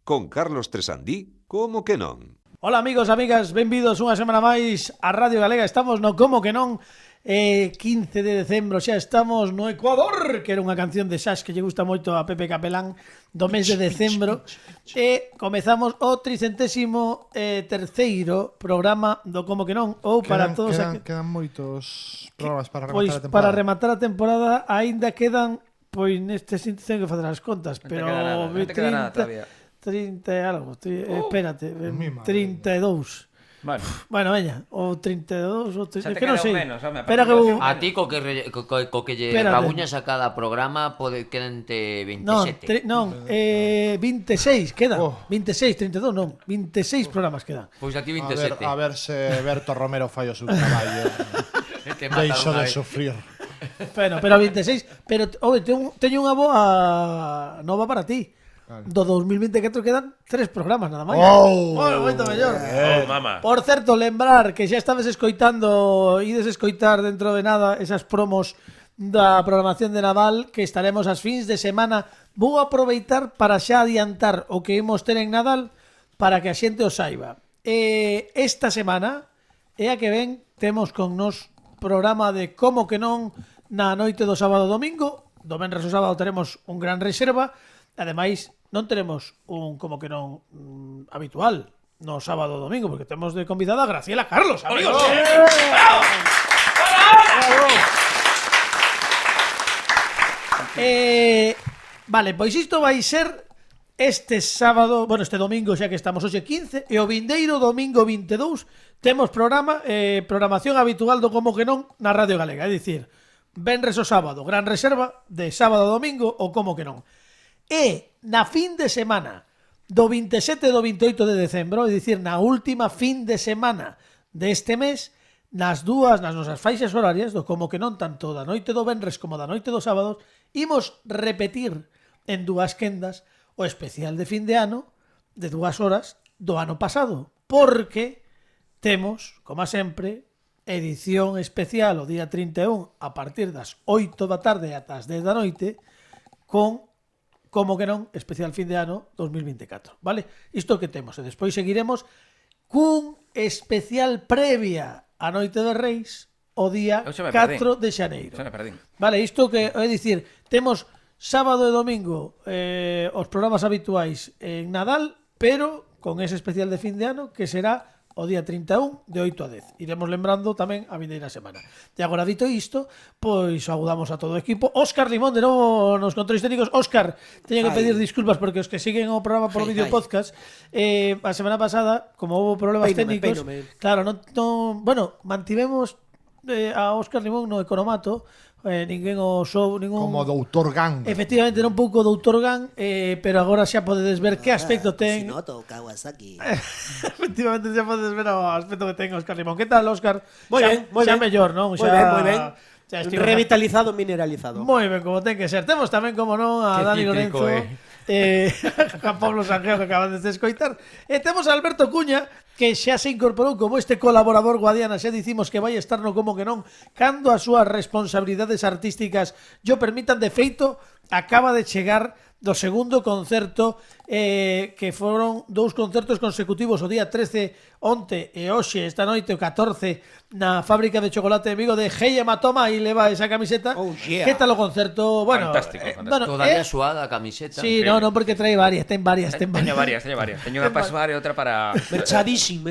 Con Carlos Tresandí, como que non? Ola amigos, amigas, benvidos unha semana máis a Radio Galega. Estamos no Como que non, 15 de decembro, xa estamos no Ecuador, que era unha canción de Sax que lle gusta moito a Pepe Capelán do mes de decembro. E comezamos o 33º programa do Como que non, ou para todos... Quedan moitos programas para rematar pois, a temporada. para rematar a temporada aínda quedan, pois neste sitio tengo que facer as contas, pero non te queda nada todavía. 30 e algo, espérate, mi madre. 32. Bueno, veña, o 32 o 30, Xa te que non queda sei. menos, home, Espera que vou... A ti co que lle Espérate. rabuñas a cada programa quedante 27. Non, 26 quedan. Oh. 26, 32 non, 26 programas quedan. Pois a ti A 27. ver se Berto Romero fai o seu traballo. Te matan Deixo unha de vez. sufrir. Pero 26, pero teño unha boa nova para ti. Vale. Do 2024 quedan 3 programas nada máis. Oh, moito mellor. Mama. Por certo, lembrar que xa estabas escoitando, ides escoitar dentro de nada esas promos da programación de Nadal que estaremos as fins de semana. Vou aproveitar para xa adiantar o que imos ter en Nadal para que a xente o saiba. Esta semana é a que ven temos con nos programa de Como que non na noite do sábado domingo. Do venres ao sábado teremos un gran reserva. Ademais, non teremos un Como que non habitual no sábado ou domingo, porque temos de convidada a Graciela Carlos, amigos. Vale, pois isto vai ser este sábado, bueno, este domingo xa que estamos hoxe 15, e o vindeiro domingo 22 temos programación habitual do Como que non na Radio Galega, é dicir, venres o sábado, gran reserva de sábado a domingo o Como que non. E na fin de semana do 27 e do 28 de decembro, é dicir, na última fin de semana deste mes, nas nosas faixas horarias do Como que non, tanto da noite do venres como da noite do sábado, imos repetir en dúas quendas o especial de fin de ano de 2 horas do ano pasado, porque temos, como sempre, edición especial o día 31 a partir das 8 da tarde ata as 10 da noite con Como que non, especial fin de ano 2024, vale? Isto que temos, e despois seguiremos cun especial previa a Noite de Reis o día 4 de xaneiro. Vale, isto que é dicir, temos sábado e domingo os programas habituais en Nadal, pero con ese especial de fin de ano que será o día 31 de 8 a 10. Iremos lembrando tamén a vindeira semana. E agora dito isto, pois agudamos a todo o equipo. Óscar Limón, de novo nos controles técnicos. Óscar, teño que pedir disculpas porque os que siguen o programa por vídeo podcast, a semana pasada, como houve problemas técnicos, claro, bueno, mantivemos a Óscar Limón no economato, ninguén o sou, ningún... Como Doutor Gang. Efectivamente, era un pouco Doutor Gang, pero agora xa podedes ver que aspecto ten... Shinoto Kawasaki. Efectivamente, xa podes ver o aspecto que ten Óscar Limón. Que tal, Óscar? Moi ben, moi xa ben. mellor, non? Moi ben, moi ben. Xa estive- Revitalizado, mineralizado. Moi ben, como ten que ser. Temos tamén, como non, a Que Dani cítrico, Lorenzo, Juan Pablo Sanjeo, que acaban de escoitar. E temos a Alberto Cuña, que xa se incorporou como este colaborador Guadiana. Xa dicimos que vai estar no Como que non cando as súas responsabilidades artísticas yo permitan. De feito, acaba de chegar do segundo concerto, que foron 2 concertos consecutivos o día 13 onte e hoxe esta noite o 14 na fábrica de chocolate de Vigo de Hey Hematoma, e leva esa camiseta. Oh, yeah. Que tal o concerto? Bueno, Fantástico, fantástico. bueno, Todavía suada a camiseta. sí, no, porque trae varias, ten varias. Teño varias. Teño unha para suar e outra para... Merchadísimo.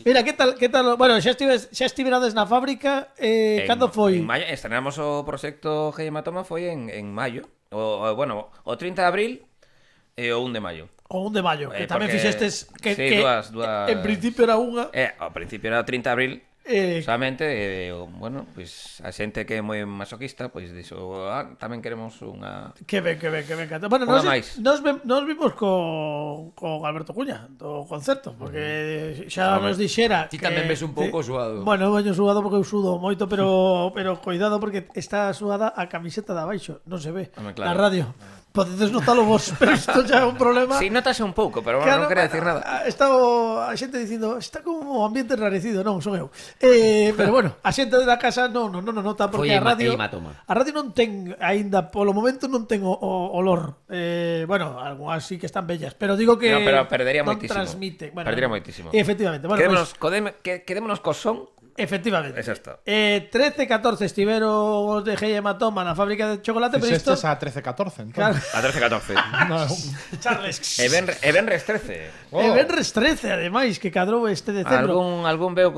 Mira, que tal? Bueno, xa estiverades na fábrica, cando foi? En maio, estrenamos o proxecto Hey Hematoma foi en maio. Bueno, o 30 de abril e o 1 de maio. O 1 de maio, que tamén porque- fixestes que, sí, que dúas. en principio era unha. Ao principio era o 30 de abril, Eh, solamente, bueno, pues a xente que é moi masoquista, pois dixo, tamén queremos unha... Que ben. Bueno, Unha nos máis. vimos con Alberto Cuña do concerto, porque xa Home, nos dixera Ti que... tamén ves un pouco suado. Bueno, veño sudado porque eu sudo moito, pero cuidado porque está sudada a camiseta de abaixo, non se ve Home, na claro. radio. Podedes notalo vos, pero isto xa é un problema. Si, notase un pouco, pero bueno, non quere decir nada. Está a xente dicindo, está como ambiente enrarecido, non, son eu. Pero bueno, a xente da casa non nota porque Foi a radio hematoma. a radio non ten aínda polo momento non ten o olor. Bueno, algunhas sí que están bellas, pero digo que No, pero perdería non moitísimo. transmite. Bueno, Perdería moitísimo. Efectivamente. Bueno, Quedémonos co son. efectivamente. Exacto. 13-14 estiveron os de G Hematoma na fábrica de chocolate, pero isto... Fixestes a 13-14, entón. Claro. A 13-14. No, Charles. E Benres 13. E Benres 13, ademais, que cadrou este decembro. Algún veo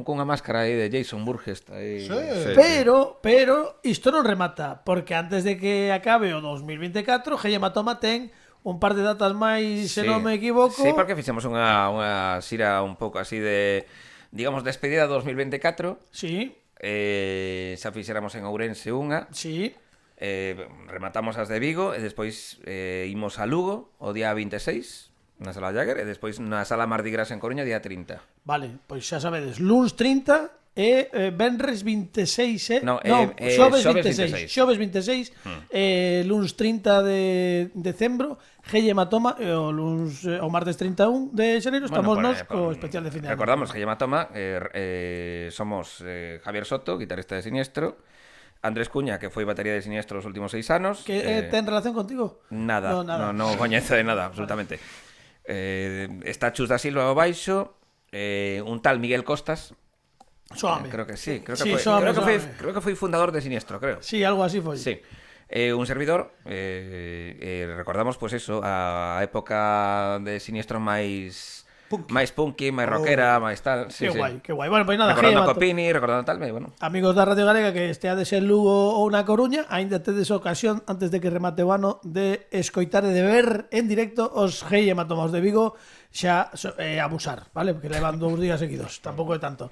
cunha máscara aí de Jason Burgess aí. Sí. Pero isto non remata, porque antes de que acabe o 2024, G Hematoma ten un par de datas máis, se non me equivoco. Sí, porque fixemos unha xira un pouco así de, digamos, despedida 2024. Sí, Xa fixéramos en Ourense unha. sí. Rematamos as de Vigo e despois imos a Lugo o día 26 na Sala Jagger e despois na Sala Mardi Gras en Coruña día 30. Vale, pois xa sabedes, luns 30 e Benres 26, No, xoves xoves 26. Xoves 26, luns 30 de decembro, G Hematoma, e o luns o martes 31 de xaneiro estamos nos co especial de fin de ano. Recordamos que Hematoma somos Javier Soto, guitarrista de Siniestro, Andrés Cuña, que foi batería de Siniestro os últimos 6 anos. Que ten relación contigo? Nada, No, nada. non coñezo de nada, absolutamente. Está Chus da Silva ao baixo, un tal Miguel Costas. Soame. Creo que sí, Sí, soame. creo que foi fundador de Siniestro, creo. Sí, algo así foi. Sí. Un servidor, recordamos pues eso, a época de Siniestro máis punky, máis rockera, máis tal. Sí, Qué sí. guai, qué guai. Bueno, pois nada, Recordando G a Copini, recordando tal, bueno. Amigos da Radio Galega que esteades en Lugo ou na Coruña, aínda tedes ocasión antes de que remate o ano de escoitar e de ver en directo os G Hematomas de Vigo xa abusar, vale? Porque levan 2 días seguidos, tampouco é tanto.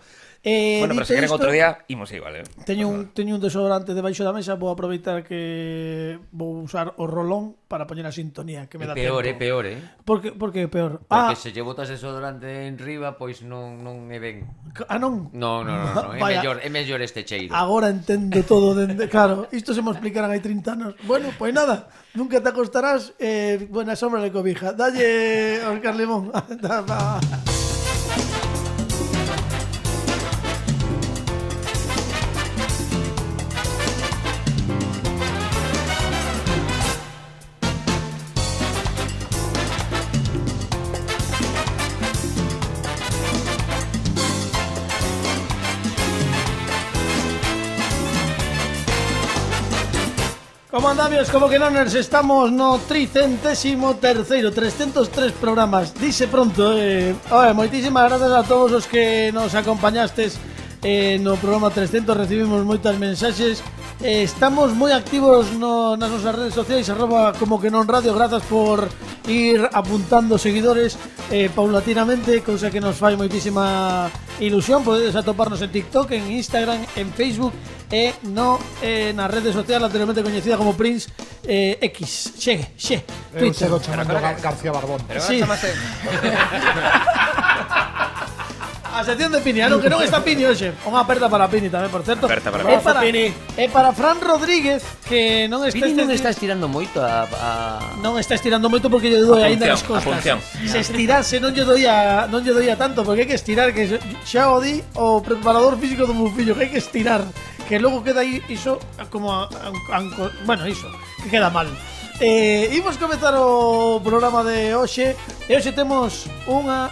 Bueno, pero se queren outro día, imos igual, Teño un desodorante debaixo da mesa, vou aproveitar que vou usar o rolón para poñer a sintonía que me dá Peor, tempo. peor, Por que é peor? Porque se lle botas desodorante en riba, pois non é ben. Non. No, Vaya. é mellor este cheiro. Agora entendo todo dende... Claro, isto se me explicaran hai 30 anos. Bueno, pois nada, nunca te acostarás, buena sombra de cobija. Dalle, Óscar Limón. Como andamios, como que non nos estamos no 303º, 303 programas. Dice pronto, moitísimas grazas a todos os que nos acompañastes no programa 300, recibimos moitas mensaxes. Estamos moi activos nas nosas redes sociais, como que non radio, grazas por ir apuntando seguidores paulatinamente, cousa que nos fai moitísima ilusión. Podedes atoparnos en TikTok, en Instagram, en Facebook e na rede social anteriormente coñecida como Prince X, Twitter. Eu sigo chamando García Barbón. Pero Sí. chamase... A sección de Pini, que non está Pini hoxe. Unha aperta para Pini tamén, por certo. Aperta para Pini. É para Fran Rodríguez, que non está... Pini non está estirando moito a... Non está estirando moito porque lle doi aínda nas A costas. función. Se estirase non lle doía tanto, porque hai que estirar, que xa o di o preparador físico do meu fillo, que hai que estirar, que logo queda aí iso como bueno, iso, que queda mal. Imos comezar o programa de hoxe, e hoxe temos unha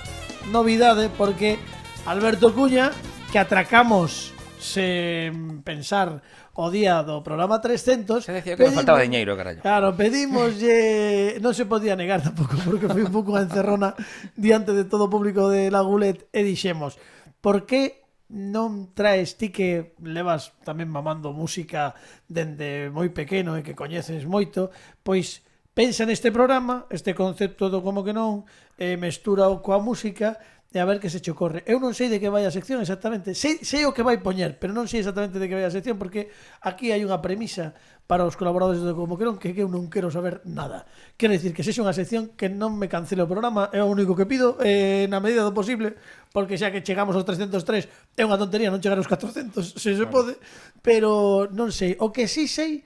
novidade porque Alberto Cuña, que atracamos sen pensar o día do programa 300. Se decía que nos faltaba diñeiro, carallo. Claro, pedimoslle, non se podía negar tampouco, porque foi un pouco unha encerrona diante de todo o público de La Gulet, e dixemos, por que non traes ti que levas tamén mamando música dende moi pequeno e que coñeces moito, pois pensa neste programa, este concepto do como que non, mestura coa música, e a ver que se che ocorre. Eu non sei de que vai a sección exactamente, sei o que vai poñer, pero non sei exactamente de que vai a sección, porque aquí hai unha premisa para os colaboradores do Como que non, que eu non quero saber nada. Quero dicir que sexa unha sección que non me cancele o programa, é o único que pido, na medida do posible, porque xa que chegamos aos 303 é unha tontería non chegar aos 400, se se pode, pero non sei. O que sí sei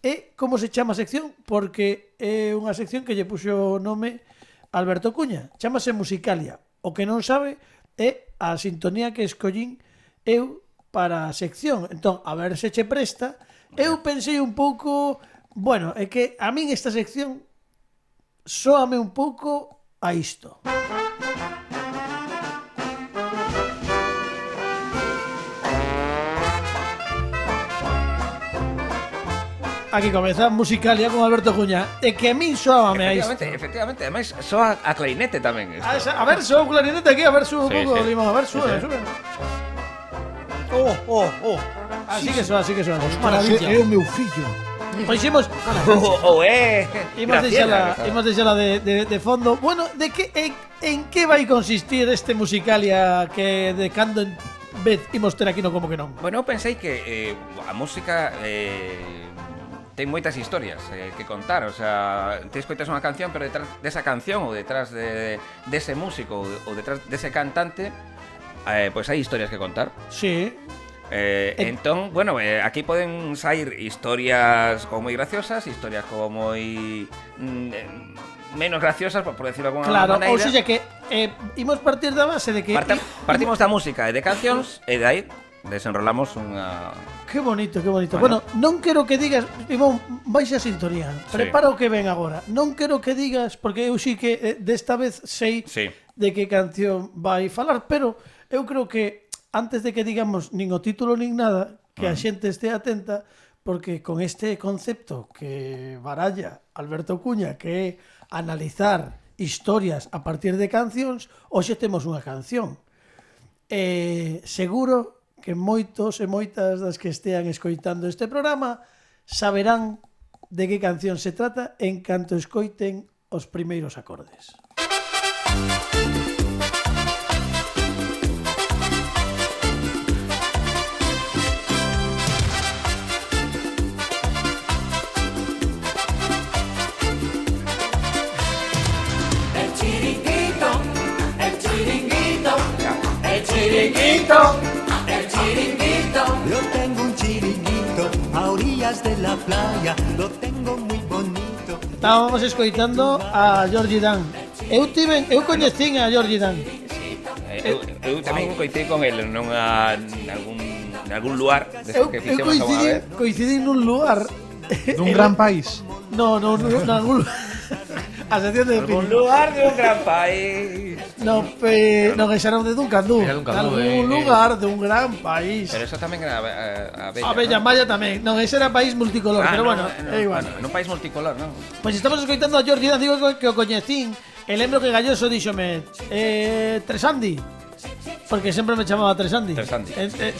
é como se chama a sección, porque é unha sección que lle puxo o nome Alberto Cuña. Chámase Musicalia. O que non sabe é a sintonía que escollín eu para a sección. Entón, a ver se che presta. Eu pensei un pouco... Bueno, é que a min esta sección sóame un pouco a isto. Aquí comeza Musicalia con Alberto Cuña. É que a min soáme a isto. Efectivamente, ademais soa a clarinete tamén. A ver, soa un clarinete aquí, a ver, sube un pouco, Limón, a ver, sube. Así que soa. Maravilla. É o meu fillo. Pois imos deixala de fondo. Bueno, en que vai consistir este Musicalia que de cando en vez imos ter aquí no Como que non? Bueno, eu pensei que a música ten moitas historias que contar, o sea, te escoitas unha canción, pero detrás desa canción ou detrás dese músico ou detrás dese cantante, pois hai historias que contar. Sí. Entón, bueno, aquí poden sair historias como moi graciosas, historias como moi menos graciosas, por decirlo de alguna maneira. Claro, ou seja que imos partir da base de que partimos da música e de cancións e de aí desenrolamos unha... Qué bonito. Bueno, non quero que digas, Ivón, baixa a sintonía. Prepara o que ven agora. Non quero que digas, porque eu sí que desta vez sei de que canción vai falar, pero eu creo que antes de que digamos nin o título nin nada, que a xente este atenta, porque con este concepto que baralla Alberto Cuña, que é analizar historias a partir de cancións, hoxe temos unha canción. Seguro que moitos e moitas das que estean escoitando este programa saberán de que canción se trata en canto escoiten os primeiros acordes. El chiringuito. Yo tengo un chiringuito a orillas de la playa, lo tengo muy bonito. Estábamos escoitando a Georgie Dan. Eu coñecín a Georgie Dan. Eu tamén coincidí con ele en algún lugar Eu coincidí nun lugar. Dun gran país. No, nalgún a sección de algún lugar de un gran país. Non, esa era de Duncandú. Nalgún lugar de un gran país. Pero eso tamén era a Bella. A Bella Maya tamén. Non, ese era país multicolor, pero bueno, é igual. Non país multicolor, non. Pois estamos escoitando a Georgie Dan, digo que o coñecín. E lembro que Galloso díxome Tresandi, porque sempre me chamaba Tresandi.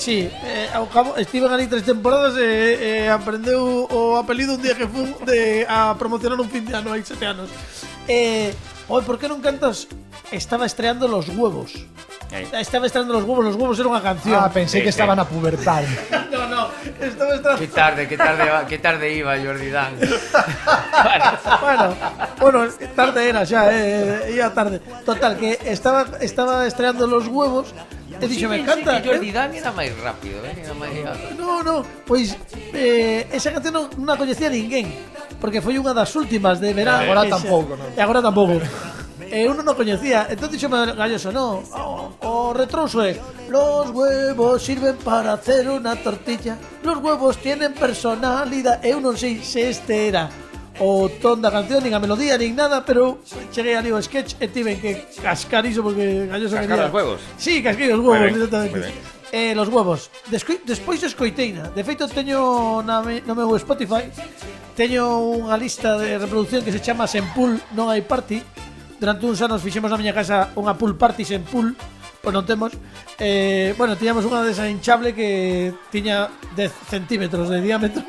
Sí, ao cabo estiven ali 3 temporadas e aprendeu o apelido un día que fui a promocionar un fin de ano, hai 7 anos. ¿Por qué non cantas? Estaba estreando Los Huevos. Estaba estreando Los Huevos era unha canción. Pensei que estaban a pubertar. No, estaba estreando. Qué tarde iba Jordi Dan. Bueno, tarde era xa, ia tarde. Total, que estaba estreando Los Huevos. E díxome, canta. Jordi Dan era máis rápido, era máis... No, pois esa canción non a coñecía ninguén, porque foi unha das últimas de verán. Agora tampouco, non? E agora tampouco. Uno non coñecía. Entón díxome Galloso, no, o retrouso é: los huevos sirven para hacer una tortilla, los huevos tienen personalidade. Eu non sei se este era o ton da canción, nin a melodía, nin nada, pero cheguei ali ao sketch e tiven que cascar iso porque Galloso quería... ¿Cascar os huevos? Sí, casquei os huevos, directamente. Los huevos. Despois escoiteina. De feito, teño no meu Spotify, teño unha lista de reproducción que se chama Senpool Non Hai Party. Durante uns anos fixemos na miña casa unha pool party sen pool, pois non temos. Bueno, tiñamos unha desa hinchable que tiña 10 centímetros de diámetro.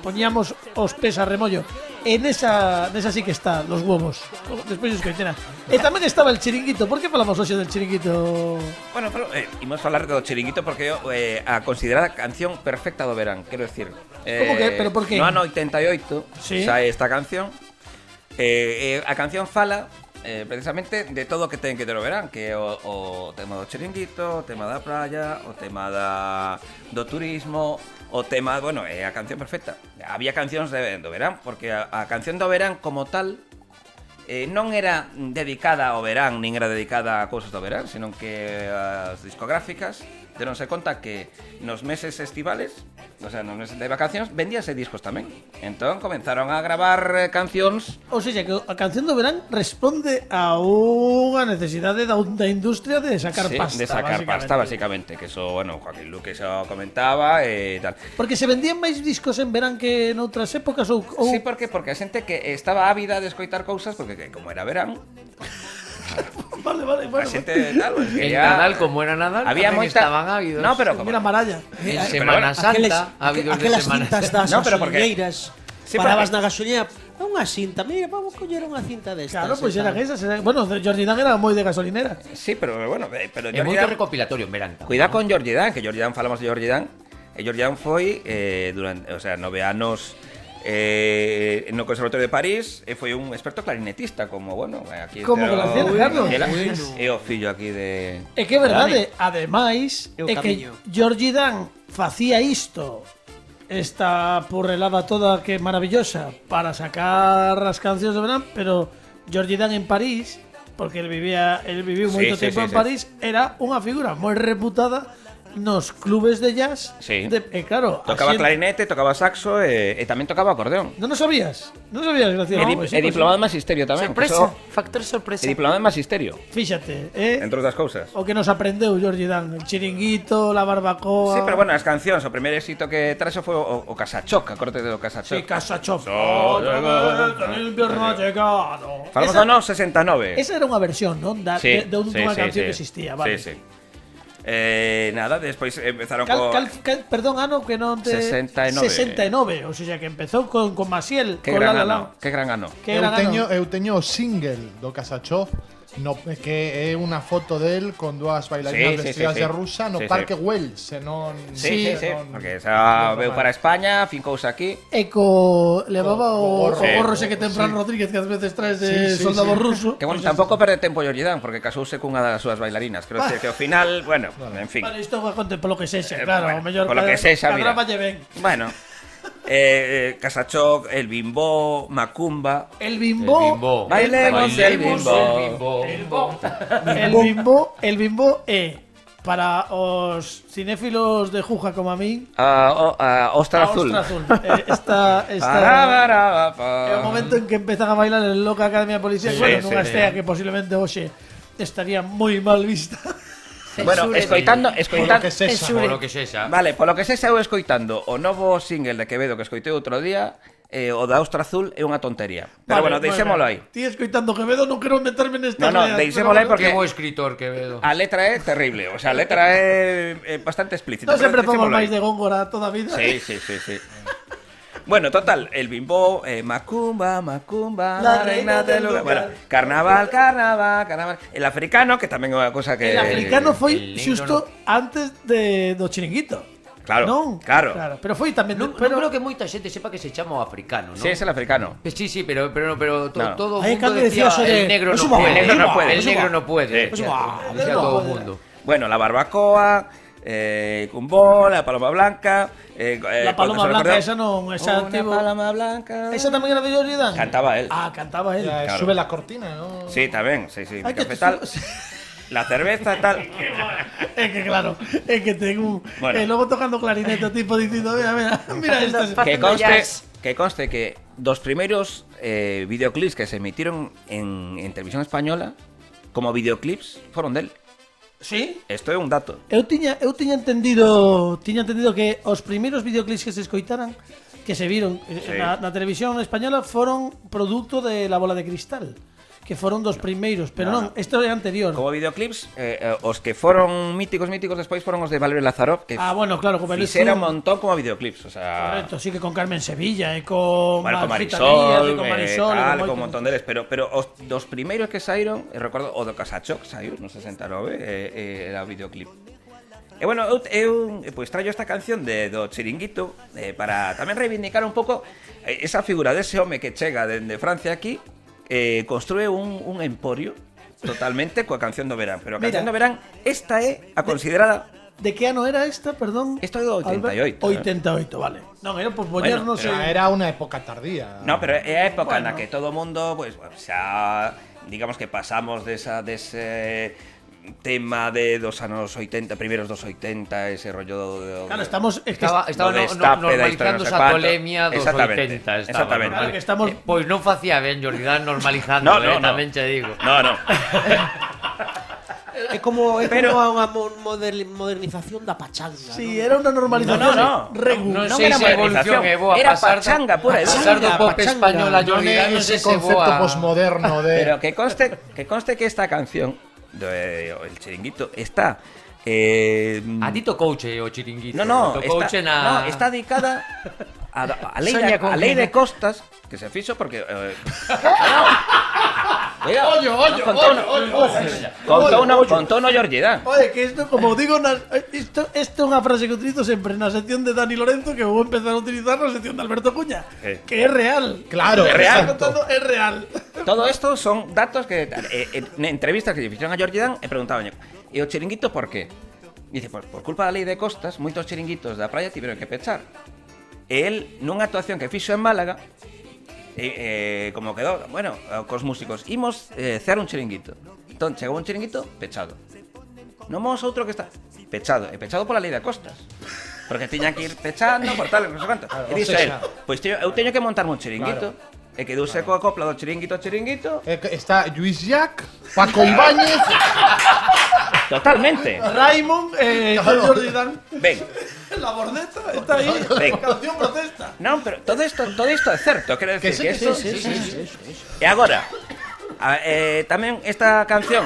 Poñíamos os pés a remollo. E nesa sí que está Los Huevos. Despois escoitena. E tamén estaba el chiringuito. Por que falamos hoxe del chiringuito? Bueno, pero imos falar do chiringuito porque a considerada canción perfecta do verán, quero decir. Como que? Pero por que? No ano 88 sae esta canción. A canción fala precisamente de todo o que ten que ter o verán, que é o tema do chiringuito, o tema da praia, o tema do turismo, o tema, bueno, é a canción perfecta. Había cancións do verán, porque a canción do verán como tal non era dedicada ao verán, nin era dedicada a cousas do verán, senón que as discográficas deronse conta que nos meses estivales, o sea, nos meses de vacacións, vendíase discos tamén. Entón comenzaron a gravar cancións. O sea, que a canción do verán responde a unha necesidade da industria de sacar pasta. De sacar pasta, básicamente. Que eso, bueno, Joaquín Luque xa comentaba e tal. Porque se vendían máis discos en verán que noutras épocas ou... Sí, porque a xente que estaba ávida de escoitar cousas, porque como era verán... Vale, bueno. A xente tal, pues, En Nadal, como era Nadal, había tamén moita... estaban ávidos. No, pero como... Mira Maralla. En Semana Santa, ávidos de aquelas Semana cintas das No, pero porque- gasolineiras. Sí, Parabas porque- na gasolinera, unha cinta, mira, vamos coller unha cinta destas. Claro, pois e eran tal. esas. Bueno, Jordi Dan era moi de gasolinera. Sí, pero bueno, pero É Jordi moito Dan... recopilatorio en verán. Cuidado con Jordi Dan, que Jordi Dan, falamos de Jordi Dan. E Jordi Dan foi durante, o sea, 9 anos no Conservatorio de París e foi un experto clarinetista, como, bueno, aquí Como que lo hacía, Carlos. E o fillo aquí de... É que é verdade, ademais, É o é que camiño. Jordi Dan facía isto, esta porrelada toda que é maravillosa, para sacar as cancións de verán, pero Jordi Dan en París, porque el viviu moito Sí, sí, tempo sí, en sí. París, era unha figura moi reputada nos clubes de jazz. Sí. Claro, Tocaba a xente- clarinete, tocaba saxo e tamén tocaba acordeón. Non o sabías? Non sabías, Graciela? E diplomado en magisterio tamén. que Sorpresa, eso- factor sorpresa. E diplomado en magisterio, Fíxate, entre outras cousas. o que nos aprendeu Jordi Dan, el chiringuito, la barbacoa. Sí, pero bueno, as cancións, o primeiro éxito que traxo foi o Casachoc, acórate do Casachoc. Sí, Casa Chop. Otra vez, Con el invierno ha llegado. Falamos Esa- do ano 69. Esa era unha versión, non? Sí, de unha sí, canción sí. que existía, vale. Sí, sí. Nada, despois empezaron Perdón, ano que non te... 69. 69, o sea, que empezou con Maciel, Que con gran La La ano, La. que gran ano. Que gran ano. Eu teño o single do Casachó, no, que é unha foto del con dúas bailarinas Sí, sí, vestidas sí, sí. de rusa no Sí, sí. Parque Wells, se non... Sí, Sí, sí, porque xa veu para España, fincouse aquí. E levaba o Co gorro gorro. ese que ten Fran Rodríguez, que ás veces traes de Sí, sí, soldado sí. ruso. Que bueno, Pois tampouco perde tempo Jordi Dan, porque casouse cunha das súas bailarinas. Creo que ao final, bueno, en fin. Vale, isto va conte polo que sexa, claro, bueno, o mellor polo que sexa, mira. Cadraballe ben. Bueno, Casachoc, el Bimbo, Macumba. El bimbo, Bailemos el bimbo. el bimbo é para os cinéfilos de Juja como a min, Ostra a Azul. Ostra Azul. Esta é o momento en que empezan a bailar en Loca Academia de Policía, Sí, bueno, sí, nunha sí. estea que posiblemente hoxe estaría moi mal vista. Bueno, escoitando, que sexa. Por lo que sexa. Vale, polo que sexa eu escoitando o novo single de Quevedo que escoitei outro día, o da Ostra Azul é unha tontería. Pero Vale, bueno, deixémolo aí. Ti escoitando Quevedo, non quero meterme nesta No, deixémolo aí porque Que bo escritor, Quevedo. a letra é terrible, o sea, a letra é bastante explícita. Non pero sempre fomos deixémolo aí. máis de Góngora toda a vida. Sí, sí, sí, sí. Bueno, total, el Bimbo, Macumba, Macumba, La la reina del lugar. Bueno, carnaval, carnaval, carnaval. El africano, que tamén é unha cosa que... El africano el foi negro xusto antes do chiringuito. Claro, Non? claro. Pero foi tamén... Non pero creo que moita xente sepa que se chama o africano, ¿no? Sí, es el africano. Sí, sí, pero No. todo o Ahí mundo cando decía decía eso de, el negro "Eso no va, puede, el negro no puede, el eso negro va". no puede, Sí. decía, Eso va, decía no todo el puede. mundo. Bueno, la barbacoa, Cumbó, la paloma blanca... La paloma blanca, esa non, esa Una tipo... paloma blanca... Esa tamén era de Jordi Dan? Cantaba él. Ah, cantaba él. Ya, Claro. Sube la cortina, ¿no? Sí, tamén, sí, sí. Ay, que Cafetal, la cerveza tal... É que claro, é que ten un... Bueno. E logo tocando clarinete o tipo dicindo, mira esto. Que conste que dos primeiros videoclips que se emitiron en televisión española como videoclips foron del. Sí? Isto é un dato. Eu tiña entendido que os primeiros videoclips que se escoitaran, que se viron na televisión española, foron producto de La Bola de Cristal, que foron dos primeiros, pero non, isto é anterior. Como videoclips, os que foron míticos despois foron os de Valerio Lazarov, que Ah, bueno, claro, con fixera un montón como videoclips, o sea... Correcto, sí que con Carmen Sevilla e con Bueno, con Gitanías, e Marisol, con Marisol, tal, e con un montón deles, pero os dos primeiros que saíron, recordo, o do Casachoc saiu no 69, era o videoclip. E bueno, eu pois traio esta canción do Chiringuito para tamén reivindicar un pouco esa figura dese home que chega dende Francia aquí, construe un emporio totalmente coa canción do verán. Pero a Mira. canción do verán, esta é a considerada... De que ano era esta, perdón? Isto é do 88. 88, vale. Non, era por poñernos Pero era una época tardía. No, pero é a época na Bueno. que todo o mundo, pues, xa, digamos que pasamos dese tema dos anos 80, primeiros dos 80, ese rollo do... Claro, estamos... Estaba do destape da historia, normalizando non sé esa cuánto. tolemia dos Exactamente, 80. exactamente. Claro, que estamos... Pois non facía ben Jordi Dan normalizando, No, no, no. tamén che digo. No, no. É como Pero- unha modernización da pachanga. Sí, non? era una normalización. No. Regu. Non Non sei era se a evolución modernización, é boa. era pasar pachanga pura e A dura. pasar do pop Pachanga. español a Non Jordi Dan, é non sei ese se concepto boa. posmoderno de... Pero que conste que esta canción El Chiringuito está A ti tocouche o chiringuito. no, Tocouche na... está dedicada a lei, Soña con a lei de Gina. costas que se fixo porque Contou no Jordi Dan. Oye, que esto, como digo, esto es una frase que utilizo siempre en la sección de Dani Lorenzo, que voy a empezar a utilizar en la sección de Alberto Cuña, que es real. Claro, Es real. Está contando, es real. Todo esto son datos que en entrevistas que lle fixeron a Jordi Dan e preguntaban, e o chiringuito por qué? Dice, por culpa da lei de costas, moitos chiringuitos da praia tiveron que pechar. E el, nunha actuación que fixo en Málaga, como quedou, bueno, cos músicos, imos cear un chiringuito. Entón, chegou un chiringuito pechado. Non vamos a outro que está pechado, e pechado pola lei de costas. Porque tiña que ir pechando, por tal, non sei quanto. E dixo él, pois eu teño que montarme un chiringuito. E quedouse coa copla do chiringuito. Está Lluís Llach, Paco Ibáñez... Totalmente. Raymond, Jordi Dan, Ben, la bordeta, está ahí, Ven. canción protesta. non, pero todo isto é certo, quero decir que isto... E agora, tamén esta canción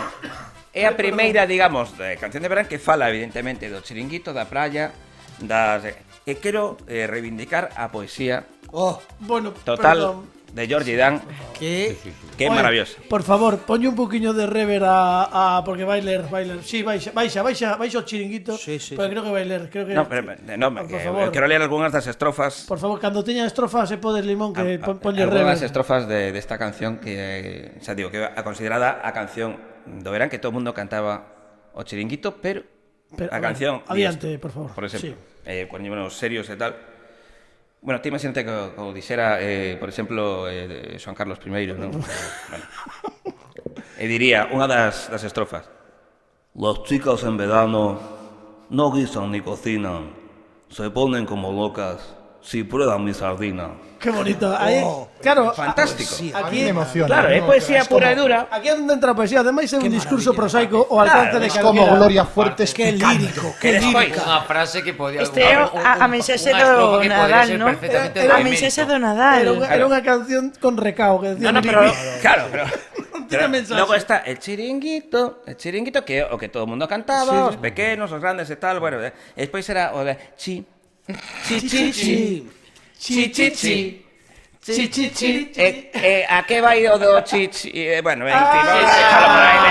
é a primeira, digamos, de canción de verán que fala evidentemente do chiringuito, da praia, e quero reivindicar a poesía Oh, Bueno, total perdón. de Jordi Dan, que que é Oye, maravillosa. Por favor, ponlle un poquinho de rever porque vai ler. Sí, baixa o chiringuito. Sí, sí, Pero sí. creo que vai ler, creo que... No, pero, por favor. quero ler algunhas das estrofas. Por favor, cando teña estrofas se podes limón que ponlle Algunhas rever. estrofas desta canción que, xa digo, que é a considerada a canción do verán que todo o mundo cantaba o chiringuito, pero Pero, a bueno, canción... adiante, di por favor. Por exemplo, Sí. poñémonos serios e tal. Bueno, ti imagínate que o dixera, por exemplo, Xoan Carlos I, non? Bueno. E diría unha das estrofas. Las chicas en verano no guisan ni cocinan, se ponen como locas si prueban mi sardina. Qué bonito. Ahí, claro, Fantástico. A mí aquí, me emociona. Claro, é ¿no? poesía Es como- pura e dura. aquí é onde entra a poesía. Ademais é un discurso prosaico o alcance de Es como calquera. Gloria Fuertes que lírico, que Despois, lírico. Unha frase que podía... Este é a mensaxe do Nadal, non? A mensaxe do Nadal. Era unha canción con recao que decía. No, pero claro, pero tiene mensaje. logo está el chiringuito que é o que todo o mundo cantaba, os pequenos, os grandes e tal, bueno, e despois era o de chi a que vai o do chi bueno, en fin, vamos a dejarlo por aí,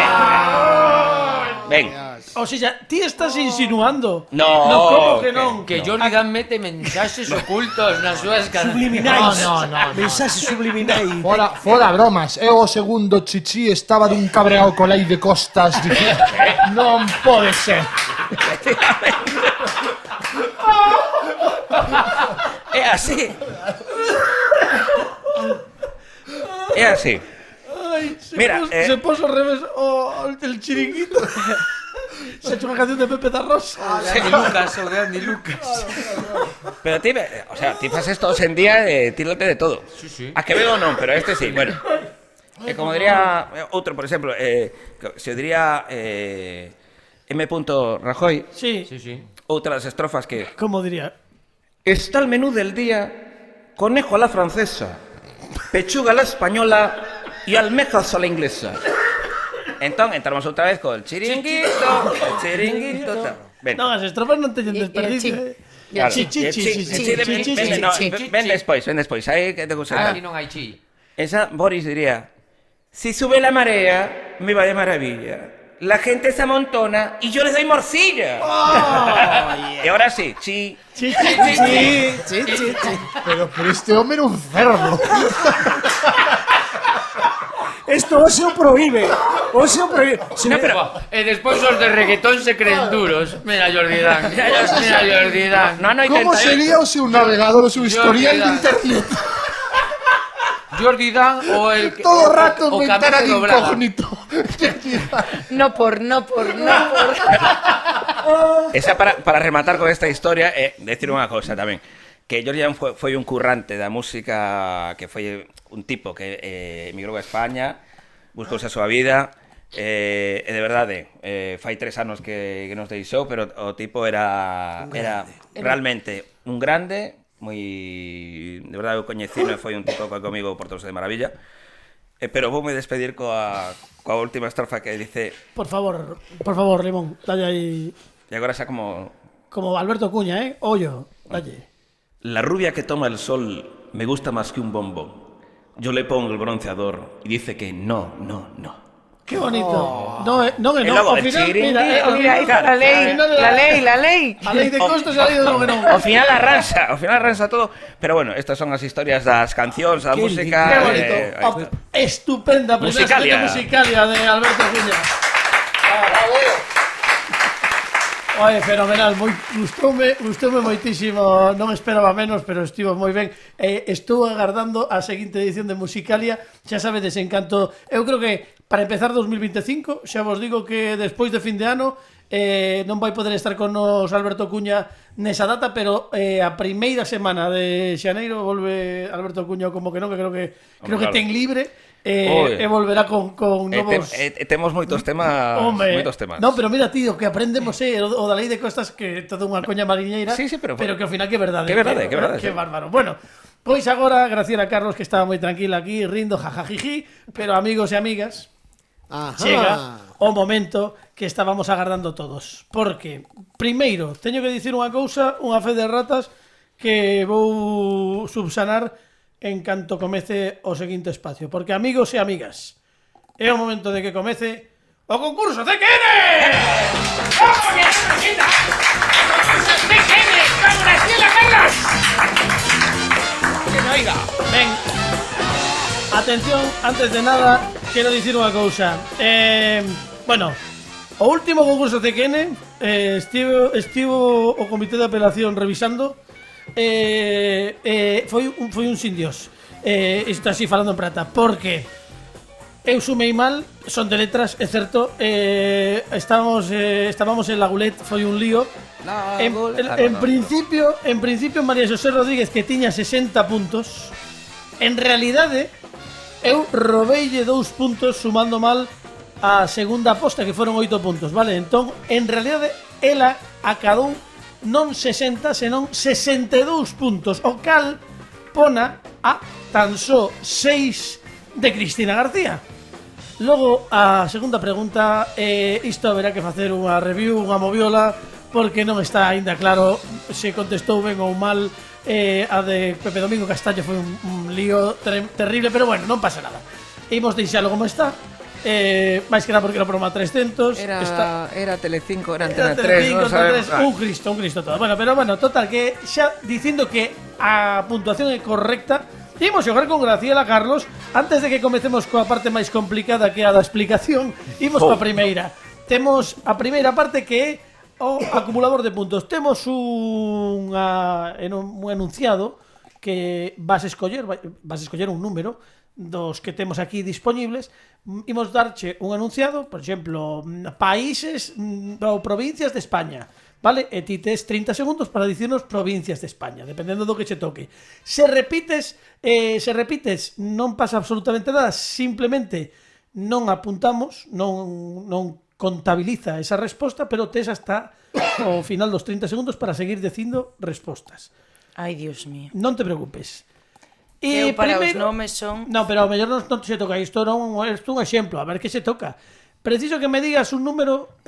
ven. O sea, ti estás insinuando. No, No, como que non? Que Jordi Dan mete mensaxes ocultos nas súas cancións. Subliminais. Mensaxes subliminais. Fora bromas, eu o segundo chichi estaba dun cabreado co lei de costas dicindo, non pode ser. É así. É así. Ay, Mira, se puso al revés el chiringuito. Se ha hecho una canción de Pepe da Rosa. De Andy Lucas ou de Andy Lucas. Pero ti, o sea, ti fas esto hoxe en día ti lote de todo. Sí, sí. A Quevedo non, pero este sí, bueno. Como diría outro, por exemplo, se o diría M. Rajoy, Sí, Sí, sí. outras estrofas que como diría. está el menú del día, conejo a la francesa, pechuga a la española y almejas a la inglesa. Entón, entramos outra vez co el chiringuito, tal. Ben, No, as estrofas non teñen desperdicio. claro. Chi, chi, chi, chi, chi, chi, chi, chi. Ven despois, aí que te gusta. Aquí non hai chi. Esa, Boris diría, si sube la marea, me va de maravilla. La gente se amontona y yo les doy morcilla. Y ahora sí, chi. Chi, chi, chi. Pero este home era un cerdo. Esto hoxe o prohíbe. Hoxe o prohíbe. No, pero... E despois os de reggaetón se creen duros. Mira Jordi Dan. Mira Jordi Dan. No, Como sería o seu navegador, o seu historial de internet? Jordi Dan o el... Todo o rato o en ventana de Camilo Doblada. incógnito. No por. Esa para rematar con esta historia, decir unha cousa tamén. Que Jordi Dan foi un currante da música, que foi un tipo que emigrou a España, buscouse a súa vida, e de verdade, fai 3 anos que nos deixou, pero o tipo era realmente un grande, moi... De verdade, eu coñecino e foi un tipo que comigo portouse de maravilla. Pero voume despedir coa última estrofa que dice... Por favor, Limón, dalle aí... E agora xa como... Como Alberto Cuña, Ollo, dalle. La rubia que toma el sol me gusta más que un bombón. Yo le pongo el bronceador y dice que no. Qué bonito. No, logo ao de final, Chirin. mira, Mira, aí está la lei. A lei de costos e a lei de non. Ao final arransa todo. Pero bueno, estas son as historias das cancións, da música. Qué bonito. Estupenda Musicalia. Musicalia de Alberto Cuña. Oye, fenomenal, gustoume moitísimo, non esperaba menos, pero estivo moi ben. Estou agardando a seguinte edición de Musicalia, xa sabedes, en canto, eu creo que para empezar 2025, xa vos digo que despois de fin de ano non vai poder estar con nos Alberto Cuña nesa data, pero a primeira semana de xaneiro volve Alberto Cuña como que non, que creo que ten libre. E volverá con novos... Temos moitos temas. Non, pero mira, tío, que aprendemos o da lei de costas, que toda unha coña mariñeira, sí, pero que ao final que é verdade. Que verdade. Que bárbaro. Bueno, pois agora, Graciela Carlos, que estaba moi tranquila aquí, rindo, jajajiji, pero amigos e amigas, chega o momento que estábamos agardando todos. Porque, primeiro, teño que dicir unha cousa, unha fe de ratas, que vou subsanar en canto comece o seguinte espacio. Porque, amigos e amigas, é o momento de que comece o concurso de Kene! ¡Vamos, que necesita! ¡De Kene! ¡Con Graciela Carlos! Que me oiga. Ben, atención, antes de nada, quero dicir unha cousa. Bueno, o último concurso de Kene estivo o comité de apelación revisando. Foi un sin dios. Isto así falando en prata, porque eu sumei mal, son de letras, é certo. Estábamos en Lagulet, foi un lío. En principio María José Rodríguez, que tiña 60 puntos, en realidade eu robeille 2 puntos sumando mal a segunda aposta, que foron 8 puntos, vale? Entón, en realidade, ela acadou non 60, senón 62 puntos, o cal pona a tan só 6 de Cristina García. Logo, a segunda pregunta, isto haberá que facer unha review, unha moviola, porque non está aínda claro se contestou ben ou mal. A de Pepe Domingo Castaño foi un lío terrible, pero bueno, non pasa nada. Imos deixalo como está. máis que nada porque era programa 300 era Telecinco, era Antena 3, Telecinco, no sabemos. un Cristo todo. Bueno, pero bueno, total, que xa dicindo que a puntuación é correcta, imos xogar con Graciela Carlos. Antes de que comecemos coa parte máis complicada, que é a da explicación, imos coa primeira. Temos a primeira parte, que é o acumulador de puntos. Temos un enunciado que vas a escoller un número dos que temos aquí disponibles. Imos darche un enunciado, por exemplo, países ou provincias de España, vale? E ti tes 30 segundos para dicirnos provincias de España, dependendo do que che toque. Se repites, non pasa absolutamente nada, simplemente non apuntamos, non contabiliza esa resposta, pero tes hasta o final dos 30 segundos para seguir dicindo respostas. Ai, Dios mío. Non te preocupes. Eu para os nomes son... No, pero ao mellor non se toca isto, non é un exemplo, a ver que se toca. Preciso que me digas un número,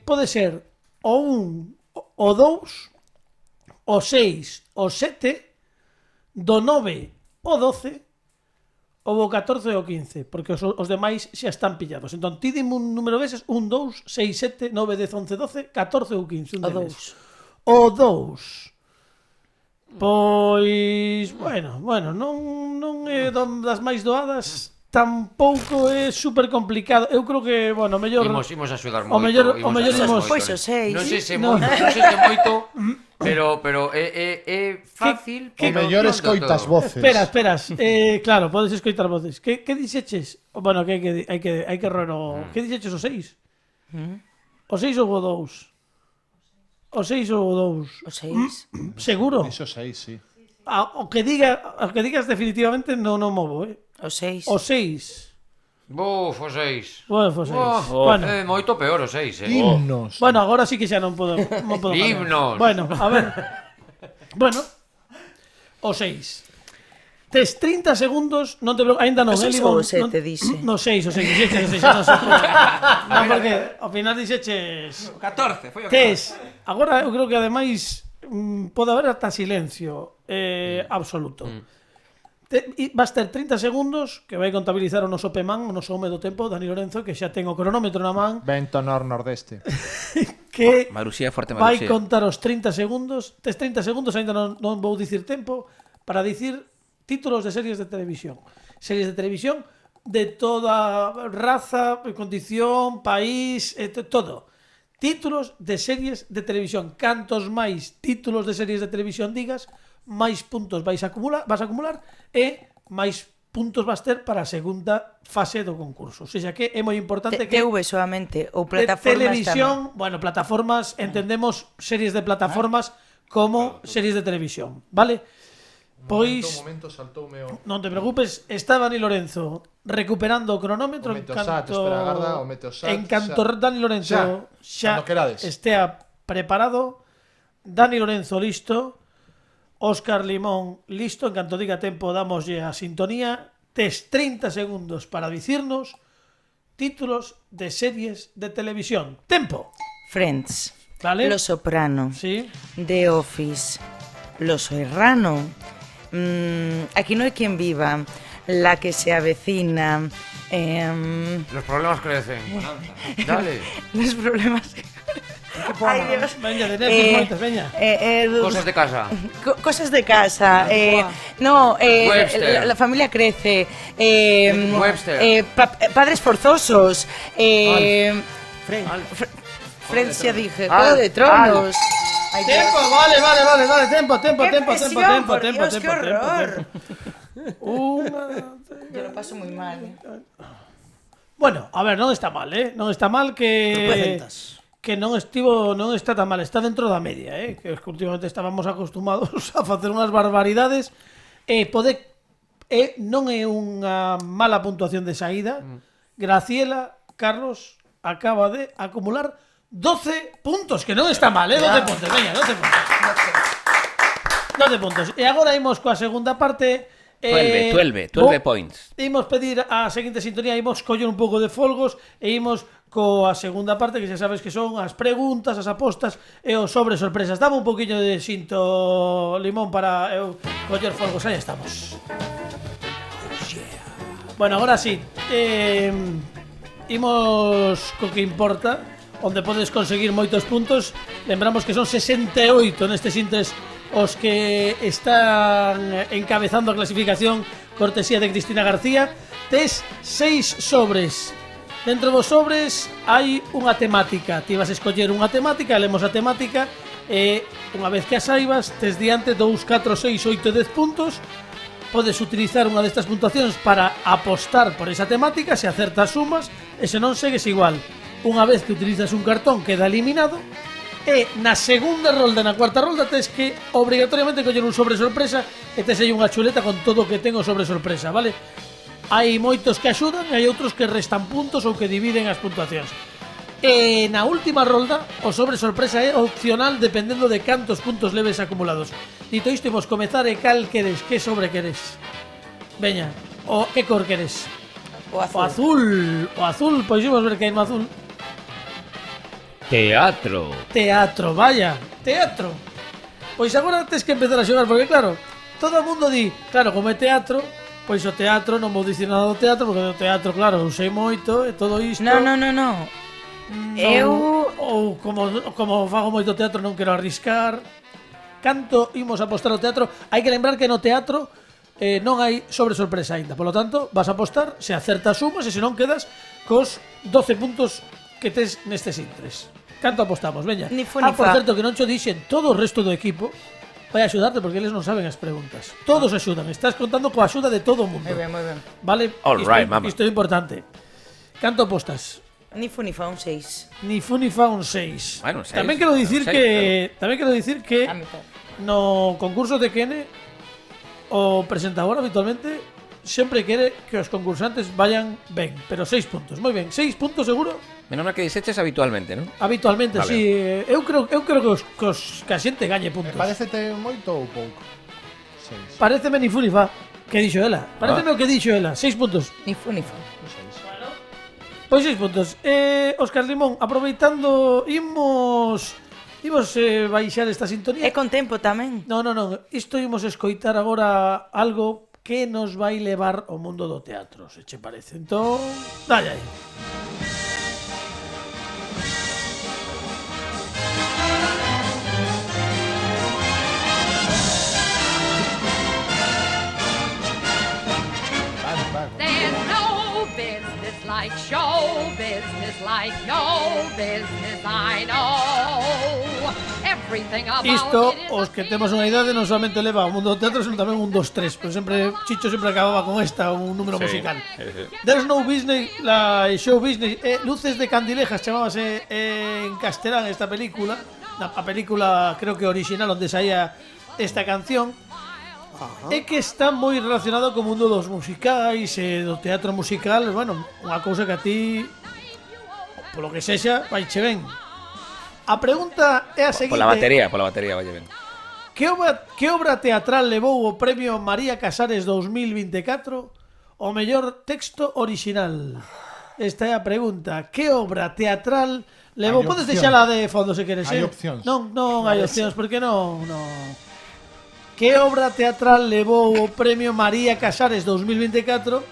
pode ser o 1, o 2, o 6, o 7, do 9, o 12, ou o 14 ou o 15, porque os demais xa están pillados. Entón, ti dime un número deses, 1, 2, 6, 7, 9, 10, 11, 12, 14 ou 15. O 2. O 2. Pois, bueno, non é das máis doadas, tampouco é super complicado. Eu creo que, bueno, mellor Imos a xudar o moito. mellor axudar imos- moito, Pois o seis. Non sei se No. moito, non sei se moito, pero é fácil. O mellor escoitas voces. Esperas. Claro, podes escoitar voces. Que dixeches? Bueno, que hai que roer o... Que dixeches o 6? O 6 ou o 2? O 6 ou o 2? O seis. Seguro? Iso sei, sí. O que digas definitivamente non o movo, O seis. O 6. Buf, o 6. Bueno, o 6. Bueno. Moito peor o 6, Himnos. Bueno, agora sí que xa non podo falar. Himnos. Bueno, a ver. Bueno, o 6. Tes 30 segundos, non te aínda non, O seis Limón, ou o sete, dixe? No, 6, o 6, dixeches o 6, non sei. Non, porque ao final dixeches 14, foi o tes. Agora eu creo que ademais pode haber ata silencio absoluto. Vas ter 30 segundos que vai contabilizar o noso Pemán, o noso home do tempo, Dani Lorenzo, que xa ten o cronómetro na man, Vento nordeste. que Maruxía, forte vai Maruxía. contar os 30 segundos. Tes 30 segundos, ainda non vou dicir tempo, para dicir títulos de series de televisión. Series de televisión de toda raza, condición, país, todo. Títulos de series de televisión. Cantos máis títulos de series de televisión digas, máis puntos vas a acumular e máis puntos vas ter para a segunda fase do concurso. O sea que é moi importante que TV solamente ou de plataformas televisión, bueno, plataformas, entendemos series de plataformas como series de televisión, vale? Pois momento saltoume o... non te preocupes, está Dani Lorenzo recuperando o cronómetro O Meteosat, espera, agarda, o Meteosat, en canto xa. Dani Lorenzo xa cando querades. estea preparado. Dani Lorenzo listo, Óscar Limón listo, en canto diga tempo damoslle a sintonía. Tes 30 segundos para dicirnos títulos de series de televisión. Tempo. Friends, Vale? Los Soprano, Sí. The Office, Los Serrano, Aquí no hay quien viva, La que se avecina, Los problemas crecen. Dale. Los problemas... Ay, Dios. Veña, de Netflix, moitas, veña. Cosas de casa. Cosas de casa. No, Webster. la familia crece. Webster. Padres forzosos. Friends ya dije. Juego de Tronos. Ay, Dios. Tempo, vale, tempo. ¡Qué presión, por Dios, qué horror! Una... Yo lo paso muy mal. Bueno, a ver, non está mal, Non está mal que non está tan mal, está dentro da media, que últimamente estábamos acostumados a facer unhas barbaridades. Non é unha mala puntuación de saída. Graciela Carlos acaba de acumular 12 puntos, que non está mal, 12 puntos, veña, 12 puntos. 12 puntos. E agora imos coa segunda parte. 12 points. Imos pedir a seguinte sintonía, imos coller un pouco de folgos e imos coa segunda parte, que xa sabes que son as preguntas, as apostas e os sobre sorpresas. Dame un poquinho de xinto, Limón, para eu coller folgos. Aí estamos. Bueno, agora sí, imos co que importa, onde podes conseguir moitos puntos. Lembramos que son 68 nestes intres os que están encabezando a clasificación, cortesía de Cristina García. Tes 6 sobres. Dentro dos sobres hai unha temática. Ti vas a escoller unha temática, lemos a temática e unha vez que a saibas, tes diante 2, 4, 6, 8, 10 puntos. Podes utilizar unha destas puntuacións para apostar por esa temática, se acertas sumas, e se non segues igual. Unha vez que utilizas un cartón queda eliminado. E na segunda rolda, na cuarta rolda, tes que obrigatoriamente coller un sobre sorpresa e tes aí unha chuleta con todo o que ten o sobre sorpresa, vale? Hai moitos que axudan e hai outros que restan puntos ou que dividen as puntuacións. E na última rolda, o sobre sorpresa é opcional dependendo de cantos puntos leves acumulados. Dito isto, imos comezar e cal queres, que sobre queres? Veña, o que cor queres? O azul. O azul, o azul, pois imos ver que hai no azul. Teatro. Teatro, vaya, teatro. Pois agora tes que empezar a xogar, porque claro, todo o mundo di, claro, como é teatro, pois o teatro, non vou dicir nada do teatro, porque o teatro, claro, eu sei moito e todo isto. No. Ou como fago moito teatro non quero arriscar. Canto imos apostar ao teatro? Hai que lembrar que no teatro non hai sobre sorpresa aínda. Por lo tanto, vas a apostar, se acertas sumas e se non quedas cos 12 puntos que tes nestes intres. Canto apostamos, veña. Ni fu ni por fa. certo que non cho dixen, todo o resto do equipo vai axudarte porque eles non saben as preguntas. Todos axudan, estás contando coa axuda de todo o mundo. Moi ben, moi ben. Vale, All right, mama. isto é importante. Canto apostas? Ni fu ni fa un 6. Ni fu ni fa un 6. Bueno, un 6. Tamén quero dicir Un 6, que tamén quero dicir que A mitad. no concurso de Kene o presentador habitualmente sempre quere que os concursantes vayan ben, pero 6 puntos. Moi ben, 6 puntos seguro. Menos mal que diseches habitualmente, non? Habitualmente, Vale. sí. Eu creo que que a xente gañe puntos. Parecete moito ou pouco? 6. Pareceme ni fu ni fa. Que dixo ela? Pareceme o que dixo ela. 6 puntos. Ni fu ni fa. Pois 6 puntos. Óscar Limón, aproveitando, imos baixar esta sintonía. É con tempo tamén. Non. Isto imos escoitar agora algo que nos vai levar ao mundo do teatro, se che parece. Entón, dalle aí. There's no business like show business, like no business I know. Everything about Isto, it is os que temos unha idade, non solamente leva ao mundo do teatro, senón tamén un 2-3. Pero sempre, Chicho sempre acababa con esta, un número musical. There's no business, la show business. Luces de Candilejas chamábase en castelán esta película. A película, creo que original, onde saía esta canción. É que está moi relacionado co mundo dos musicais e do teatro musical. Bueno, unha cousa que a ti, polo que sexa, vai che ben. A pregunta é a seguinte: Pola batería, vai ben. Que obra teatral levou o premio María Casares 2024 o mellor texto original? Esta é a pregunta. Que obra teatral levou? Hai Podes opcións. deixala de fondo se queres, Hai opcións. Non hai opcións, porque non. Que obra teatral levou o premio María Casares 2024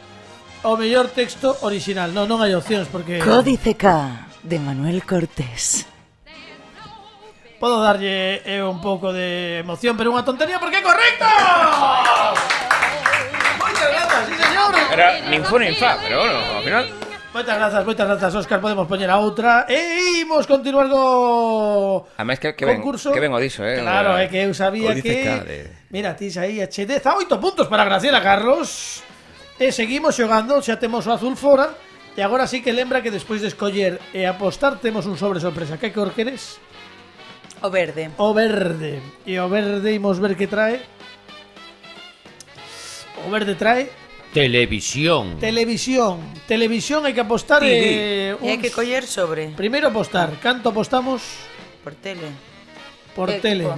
o mellor texto original? Non hai opcións, porque Códice K, de Manuel Cortés. podo darlle un pouco de emoción, pero unha tontería porque é correcto. Moitas grazas, sí señor. Era nin fu nin fa, pero bueno, ao final... Moitas grazas, Óscar. Podemos poñer a outra e imos continuar co Ademais que concurso. ben o diso, Claro, é que eu sabía Códice que... K de- Mira, ti aí a 18 puntos para Graciela Carlos. E seguimos xogando, xa temos o azul fora. E agora sí que lembra que despois de escoller e apostar temos un sobre sorpresa. Que cor queres? O verde. O verde. E o verde imos ver que trae. O verde trae Televisión. Televisión hai que apostar E hai que coller sobre. Primeiro apostar. Canto apostamos? Por tele. Por Que tele. equipo?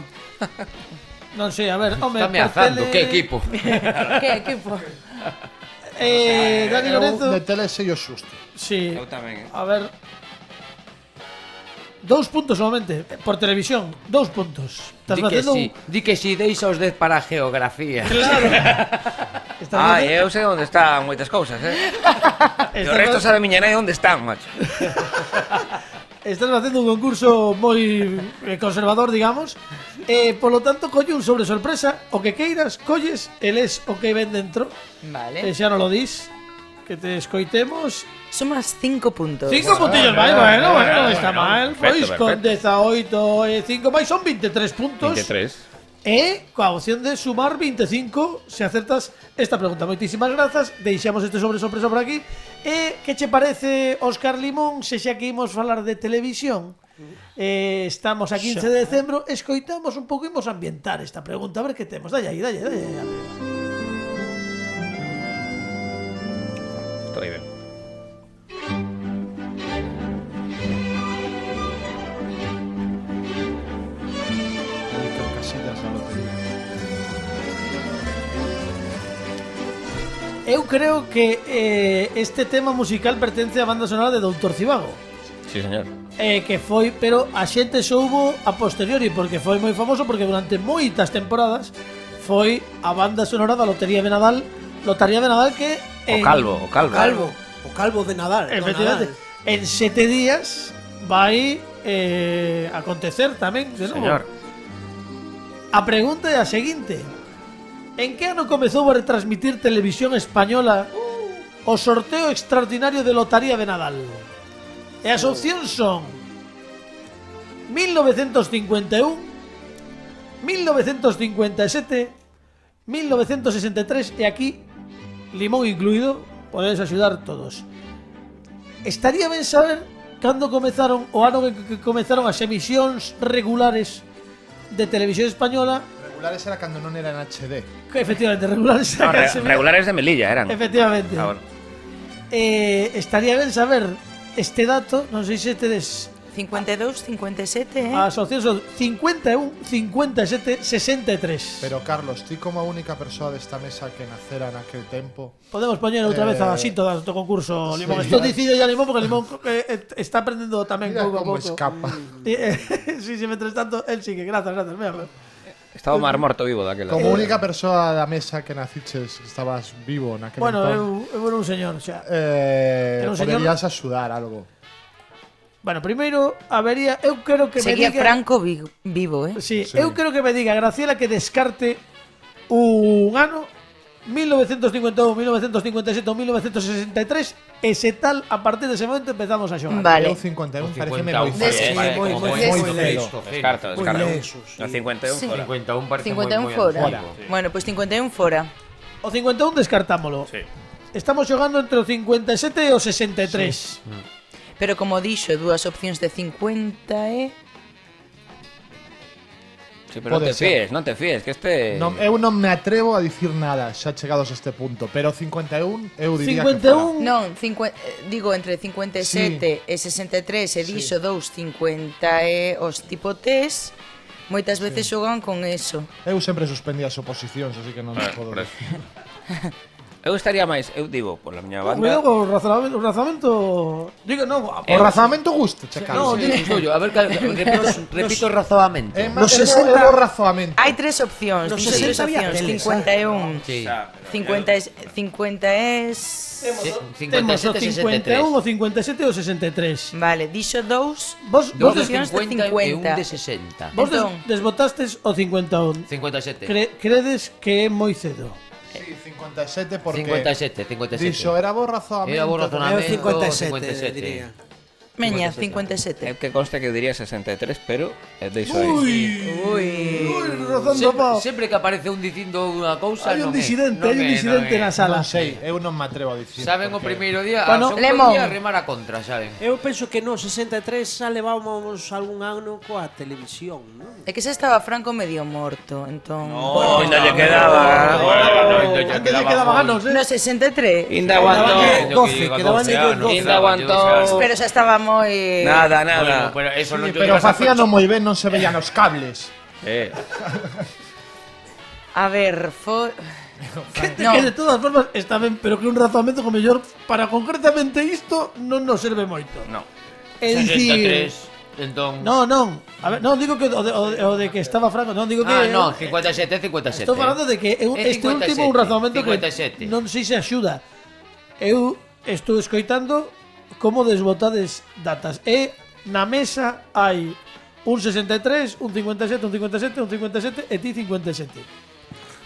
Non sei, a ver, home, Está ameazando, por tele... que equipo. Que equipo? Dani Eu Lorenzo. de tele sei o xusto. Sí. Eu tamén, A ver. 2 puntos solamente. Por televisión, 2 puntos. Estás facendo un... Di que si deixa os 10 para a geografía. Claro. Estás Ah, facendo- eu sei onde están moitas cousas, E o Estás resto fa- sabe miña nai onde están, macho. Estás facendo un concurso moi conservador, digamos. Por lo tanto, colle un sobre sorpresa. O que queiras, colles, eles o que ven dentro. Vale. Xa non lo dis. Que te escoitemos. Sumas 5 puntos. 5 puntillos, bueno, non está mal. Perfecto, Pois con 18 e 5 máis son 23 puntos. 23. E coa opción de sumar 25 se acertas esta pregunta. Moitísimas grazas. Deixamos este sobre sorpresa por aquí. E que che parece, Óscar Limón, se xa que imos falar de televisión? Estamos a 15 de decembro, escoitamos un pouco, imos ambientar esta pregunta, a ver que temos. Dalle aí. Estoy ben. Casillas da lotería. Eu creo que este tema musical pertence á banda sonora de Doutor Cibago. Sí, señor. Que foi, pero a xente soubo a posteriori porque foi moi famoso, porque durante moitas temporadas foi a banda sonora da Lotería de Nadal. Lotería de Nadal que O calvo. O calvo de Nadal. efectivamente, en 7 días vai acontecer tamén de novo. Señor. A pregunta é a seguinte: En que ano comezou a retransmitir Televisión Española o sorteo extraordinario de lotaría de Nadal? E as opcións son 1951, 1957, 1963 e aquí, limón incluído, podedes axudar todos. Estaría ben saber cando comezaron o ano que comezaron as emisións regulares de Televisión Española. Regulares era cando non era en HD. Que efectivamente, regulares No, regulares de Melilla eran. efectivamente. Ah, bueno. Estaría ben saber este dato, non sei se tedes 52, 57, as opcións son 51, 57, 63. Pero Carlos, ti como a única persoa desta mesa que nacera naquel tempo, Podemos poñer outra vez a Xito do concurso Limón. sí. Esto dicido ya Limón porque Limón está aprendendo tamén mira pouco a como pouco. escapa. Sí, mientras tanto, él sigue. Gracias. Mira. Estaba o mar morto vivo daquela. Como única persoa da mesa que naciches, estabas vivo naquel Bueno, entón, eu era un señor, xa. eh, era un señor- poderías axudar algo. Bueno, primeiro habería, eu quero que Seguía me diga Franco vivo, ¿eh? Sí, Sí. eu quero que me diga Graciela que descarte un ano 1951, 1957 ou 1963 e se tal, a partir dese momento empezamos a xogar. Vale. Eu 51 pareceme 51 moi parece feo. moi fresco. Descarto. lesos, sí. No 51 Sí. fora. 51 parece 51 moi fora. antiguo. Bueno, pues 51 fora. O 51 descartámolo. Sí. Estamos xogando entre o 57 e o 63. Pero como dixo, dúas opcións de 50 e... Sí, pero Pode ser. non te fíes, que este... Non, eu non me atrevo a dicir nada xa chegados a este punto, pero 51 eu diría 51 Non, digo entre 57 e 63 e dixo 2,50 e os tipo test, moitas veces xogan con eso. que fora. Eu sempre suspendía as oposicións, así que non me podo por eso. decir. Eu estaría máis, eu digo, por la miña banda... Cuidado co razonamento. Digo, no, O razonamento gusta, che no, Carlos. Suyo, a ver, repito o razoamento. É Nos máis é 60 o razoamento. Hai tres opcións, Nos dixo tres 60 había opcións, teles, 51, Sí. 50 es... temos o 57 51, o 57 e o 63. Vale, dixo dous Vos Dos de opcións de 50 e un 50. de 60. Vos Entón. desbotastes o 51. 57. Credes que é moi cedo? Sí, 57 porque 57. dixo, era bo razonamento. Era bo Eu razonamento. 57, diría. Meña, É 57. que conste que eu diría 63, pero deixo aí. Ui, rozando pau. Sempre que aparece un dicindo unha cousa, Hai un disidente na sala. Non sei, eu non me atrevo a dicir. Saben o porque- primeiro día, Bueno, o segundo Lemon. día remar a contra, saben? Eu penso que no 63 xa levábamos algún ano coa televisión, non? É que se estaba Franco medio morto, entón... Ainda lle quedaba... Antes de quedaba ganos, No 63. Ainda aguantou. 12, quedaban ellos 12. Ainda aguantou... Pero xa estaba moi... Nada, Bueno, nada. pero eso non Sí, pero facíano moi ben, non se veían os cables. A ver, Que de todas formas está ben, pero que un razonamento co mellor para concretamente isto non nos serve moito. No. É dicir, 63, entón... non. A ver, non digo que o de que estaba Franco, non digo que Ah, no, 57, 57. Estou falando de que este 57, último un razonamento 57. que non sei se axuda. Eu estou escoitando como desbotades datas. E na mesa hai un 63, un 57, un 57, un 57 e ti 57.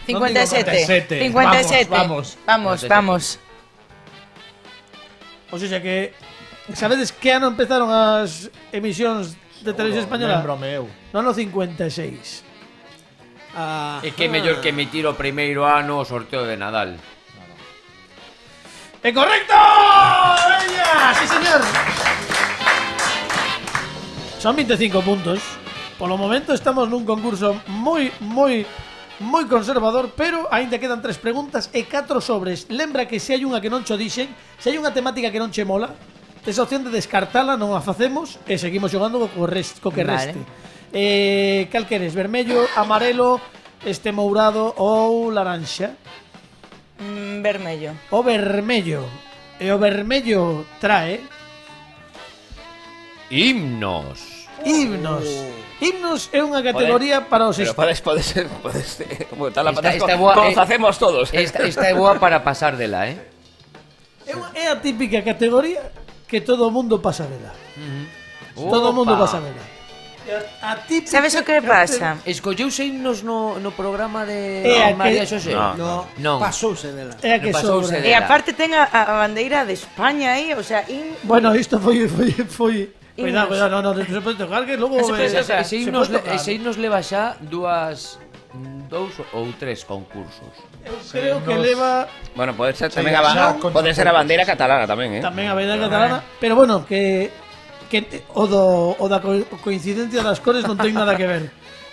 57. 57. 57. Vamos. Vamos. O sea que sabedes que ano empezaron as emisións de Televisión Española? Lembrome eu. No ano 56. E que mellor que emitir o primeiro ano o sorteo de Nadal. ¡Es correcto! ¡Veña! ¡Sí, señor! Son 25 puntos. Por lo momento estamos nun concurso moi conservador, pero aínda quedan 3 preguntas e 4 sobres. Lembra que se hai unha que non cho dixen, se hai unha temática que non che mola, tes a opción de descartala, non a facemos e seguimos xogando co que Vale. reste. Cal queres? Vermello, amarelo, mourado ou laranxa? Vermello. O vermello. E o vermello trae Himnos. himnos. Himnos é unha categoría para os Pero podes como tal la Esta patas boa, como facemos todos. Esta é boa para pasar dela, É a típica categoría que todo o mundo pasa vela. Todo o mundo pasa vela. A típica Sabes o que pasa? Escolleuse himnos no programa de É, María que- Xosé? No. Non. Pasouse dela. É a que Non pasouse sobra. de- E aparte ten a bandeira de España aí, o sea, Bueno, isto foi Himnos. Cuidado, no se pode tocar que logo Non se pode tocar. Ese himnos leva xa dous ou tres concursos. Eu creo que leva Bueno, pode ser tamén Sí, xa a pode ser a bandeira catalana tamén, tamén a bandeira catalana, pero bueno, que o da coincidencia das cores non ten nada que ver.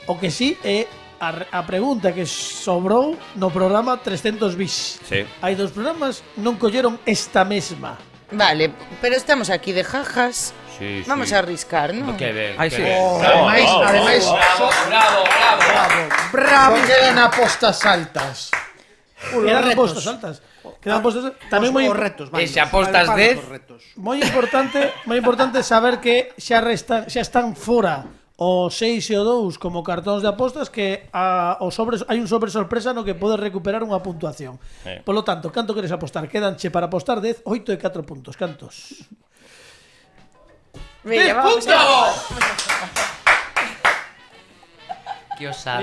O que sí é a pregunta que sobrou no programa 300 bis. Sí. Hai dos programas non colleron esta mesma. Vale, pero estamos aquí de jajas. Sí, Vamos a arriscar, ¿no? Que ben. Ai, sí. Ademais, Bravo. só quedan apostas altas. Quedan retos. postas altas. Quedan postas tamén moi Os retos, E se apostas 10, moi importante saber que xa están fora o 6 e o 2 como cartóns de apostas que os sobres hai un sobre sorpresa no que podes recuperar unha puntuación. Por lo tanto, canto queres apostar? Quedanche para apostar 10, 8 e 4 puntos. Cantos? Mira, vamos que osada.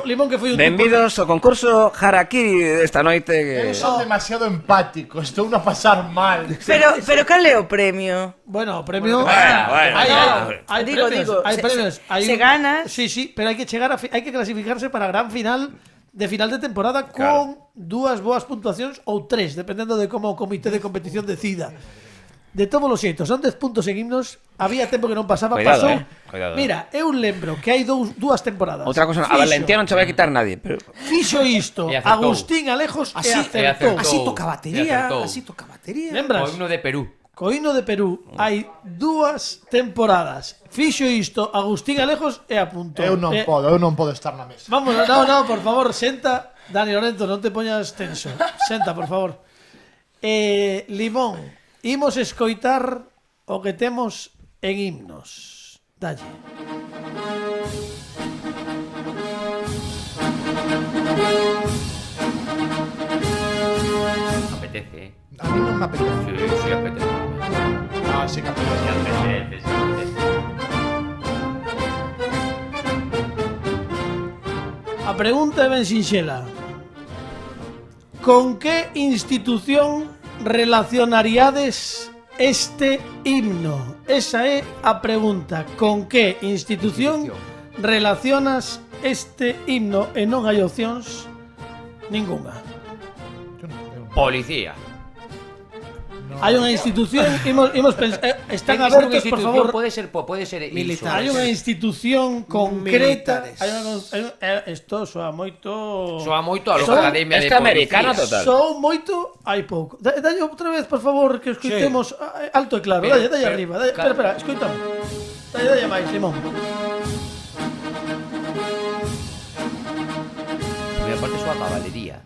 Limón que foi un Benvidos ao concurso Harakiri desta noite que... Son demasiado empáticos, estou a pasar mal. Pero cal é o premio? Bueno, o premio. Bueno, Hai Digo, premios, hai premios. se ganas. Sí, pero hai que chegar hai que clasificarse para a gran final de temporada con dúas boas puntuacións ou tres, dependendo de como o comité de competición decida. De todos os xeitos, son 10 puntos en himnos. Había tempo que non pasaba, Cuidado, pasou. cuidado. Mira, eu lembro que hai dúas temporadas. Outra cosa, a Valentía non se vai quitar nadie, pero... Fixo isto E acertou. Agustín Alejos e Así- acertou. Así toca batería, acertou. así toca batería. Lembras? O himno de Perú. Co himno de Perú hai dúas temporadas. Fixo isto Agustín Alejos e apuntou. Eu non podo estar na mesa. Vamos, no, por favor, senta. Dani Lorenzo, non te poñas tenso. Senta, por favor. Limón, imos escoitar o que temos en himnos. Dalle. Apetece, A mí non me apetece. Sí, apetece. Ah, sí que apetece. A pregunta é ben sinxela. Con que institución relacionaríades este himno? Esa é a pregunta. Con que institución relacionas este himno? E non hai opcións ningunha. Policía. Hai unha institución, imos pensar, están Ten que ser unha abertos, por institución, favor. pode ser Militar. Hai unha institución concreta. Militares. Isto soa moito. Soa moito a Son- Academia de Este americano Policías. total. Sou moito, hai pouco. Dalle outra vez, por favor, que escoitemos alto e claro. Pero- Dalle pero- arriba. Espera, escoitamos. Dalle máis, Limón. E aparte soa cabalería.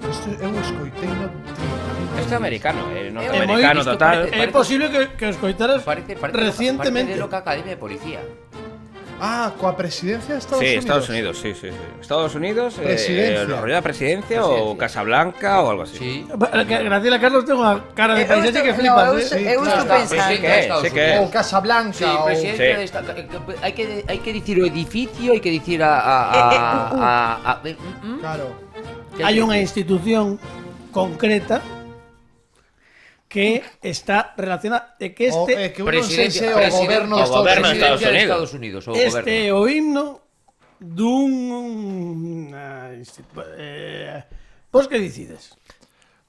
Isto eu escoitei no 30.000. Este americano, É norteamericano moi- total. É posible que os coitaras Parece recientemente. de loca Academia de Policía. Ah, coa presidencia de Estados Sí, Unidos. Estados Unidos, sí. Estados Unidos, Presidencia. el rollo de la presidencia o Casablanca o algo así. Sí. Graciela Carlos ten unha cara de paisaxe que flipas, eu estou Claro, pensando. sí que é. Sí que é. Ou Casablanca, Sí, ou... presidencia Sí. de esta, hai que dicir o edificio, hai que dicir a Claro. hai unha institución concreta que está relacionada de que O, este que eu non sei se o goberno de o goberno de Estados Estados Unidos. Unidos. Unidos, o este é goberno. o himno vos que decides?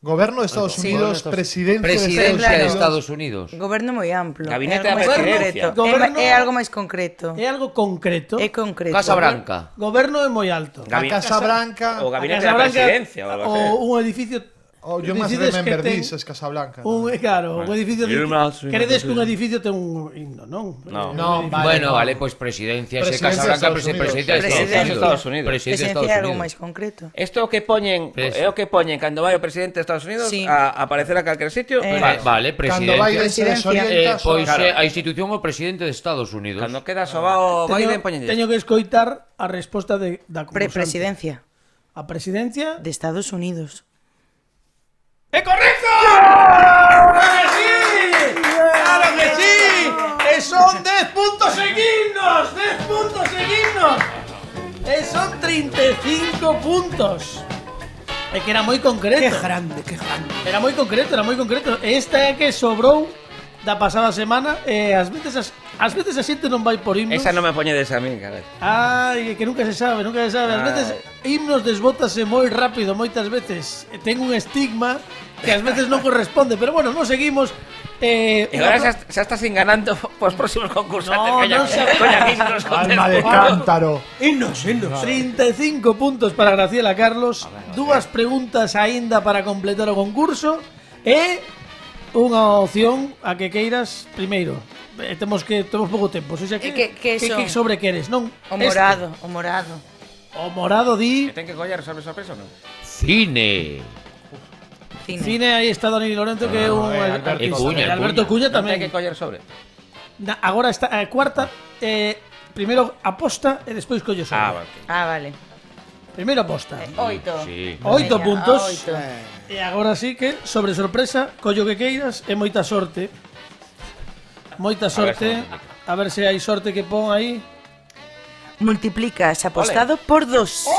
Goberno de Estados Sí. Unidos, presidencia de Presidencia de Estados Estados Unidos. Goberno moi amplo. Gabinete É algo da máis Presidencia. concreto. Goberno- É algo máis concreto. É algo concreto. É concreto. Casa Branca. Goberno é moi alto. A Casa Branca, O A gabinete Casa da Branca presidencia o algo así. o un edificio o yo máis decides que remember ten this es Casablanca. claro, un edificio Eu máis queredes que un remember edificio ten un himno, non? No. No, Un edificio- vale. Bueno, vale, pues presidencia, Presidencia Casa de Branca, Estados Unidos. presidencia de Presidencia Estados de Estados Unidos. Unidos. Presidencia de Presencia é Estados algo Unidos. máis concreto. Esto que poñen, Pres- é o que poñen cando vai o presidente de Estados Unidos Sí. a aparecer a calquer sitio. Vale, Cando vai presidencia. se desorienta, Pois Claro. a institución o presidente de Estados Unidos. Cando queda sobao Biden poñen Teño que escoitar a resposta da concursante. Presidencia A presidencia de Estados Unidos. ¡É correcto! ¡Claro que sí! ¡Claro que sí! E son 10 35 puntos. É que era moi concreto. Que grande, que grande. Era moi concreto. Esta é que sobrou da pasada semana e ás veces a xente non vai por himnos. Esa non me poñedes a mí, carai. Ai, que nunca se sabe. Ás veces himnos desbótase moi rápido, moitas veces. Ten un estigma que ás veces non corresponde, pero bueno, non seguimos. E agora xa estás enganando pos próximos concursantes. No, non sabemos. Alma de cántaro. Himnos. 35 puntos para Graciela Carlos, dúas preguntas aínda para completar o concurso e unha opción a que queiras primeiro. Temos pouco tempo, xa que Que son? que sobre queres, non? O morado, o morado. O morado di Ten que coller sobre sorpresa ou non? Cine. Cine, aí está Dani Lorenzo que é un artista. Cuña, Alberto Cuña Non ten tamén. que coller sobre. Agora está a cuarta, primeiro aposta e despois colle sobre. Vale. Vale. Primeiro aposta. 8. Sí. 8 puntos. 8. E agora sí que, sobre sorpresa, collo que queiras e moita sorte. Moita sorte. A ver se hai sorte que pon aí. Multiplicas apostado por 2.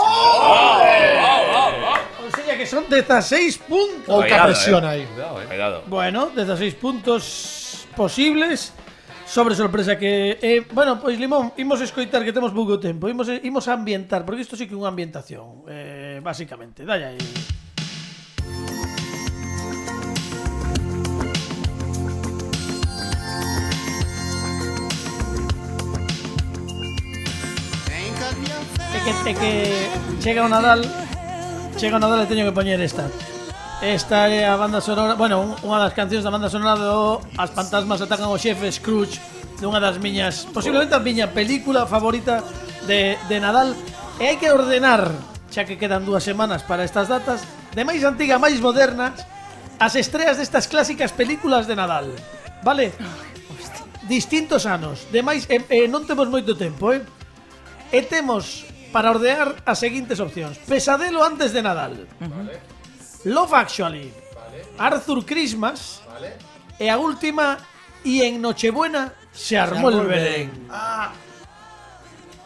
O sea que son 16 puntos. Pouca presión aí. Cuidado. Bueno, 16 puntos posibles. Sobre sorpresa que... bueno, pois Limón, imos escoitar que temos pouco tempo. Imos a ambientar, porque isto sí que é unha ambientación. Básicamente, dalle aí. É que chega o Nadal e teño que poñer esta. Esta é a banda sonora, bueno, unha das cancións da banda sonora do As fantasmas atacan ao xefe Scrooge, dunha das miñas, posiblemente a miña película favorita de Nadal. E hai que ordenar, xa que quedan 2 semanas para estas datas, de máis antiga a máis moderna, as estreas destas clásicas películas de Nadal. Vale? Distintos anos, de máis non temos moito tempo, E temos para ordenar as seguintes opcións: Pesadelo antes de Nadal, Love Actually, Arthur Christmas, e a última, y en Nochebuena se armó el Belén.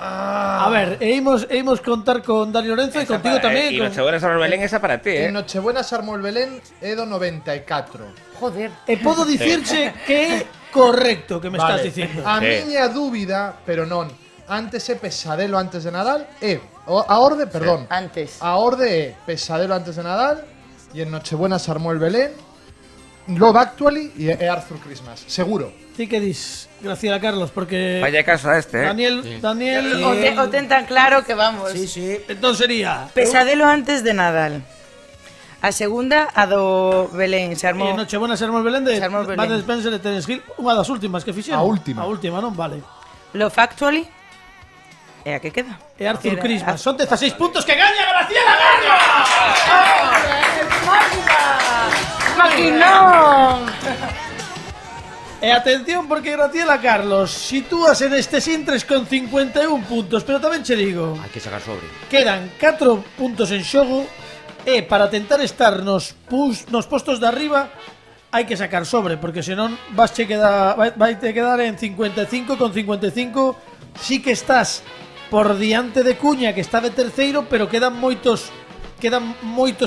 A ver, imos contar con Dani Lorenzo e contigo tamén. E Nochebuena sobre Belén esa para ti, En Nochebuena se armou el Belén é do 94. Joder. E podo dicirche que é correcto que me estás dicindo. A miña dúbida, pero non, antes é Pesadelo antes de Nadal a orde, perdón. Antes. A orde é Pesadelo antes de Nadal e en Nochebuena se armou el Belén, Love Actually e Arthur Christmas, seguro. Ti que dis, Graciela Carlos, porque Vaya caso a este, Daniel O ten tan claro que vamos. Sí. entón sería Pesadelo antes de Nadal. A segunda, a do Belén. Se armou. E Nochebuena se armou el Belén de Se armou el Belén. Bud Spencer e Terence Hill, unha das últimas que fixeron. A última. A última, non? Vale. Love Actually. E a que queda? E Arthur Queda- Christmas. Son 16 puntos que gaña Graciela Carlos. ¡Maquinón! E atención porque Graciela Carlos sitúase nestes intres con 51 puntos, pero tamén che digo, Hai que sacar sobre. quedan 4 puntos en xogo e para tentar estar nos postos de arriba hai que sacar sobre, porque senón vai te quedar en 55 con 55. Sí que estás por diante de Cuña, que está de terceiro, pero quedan moitos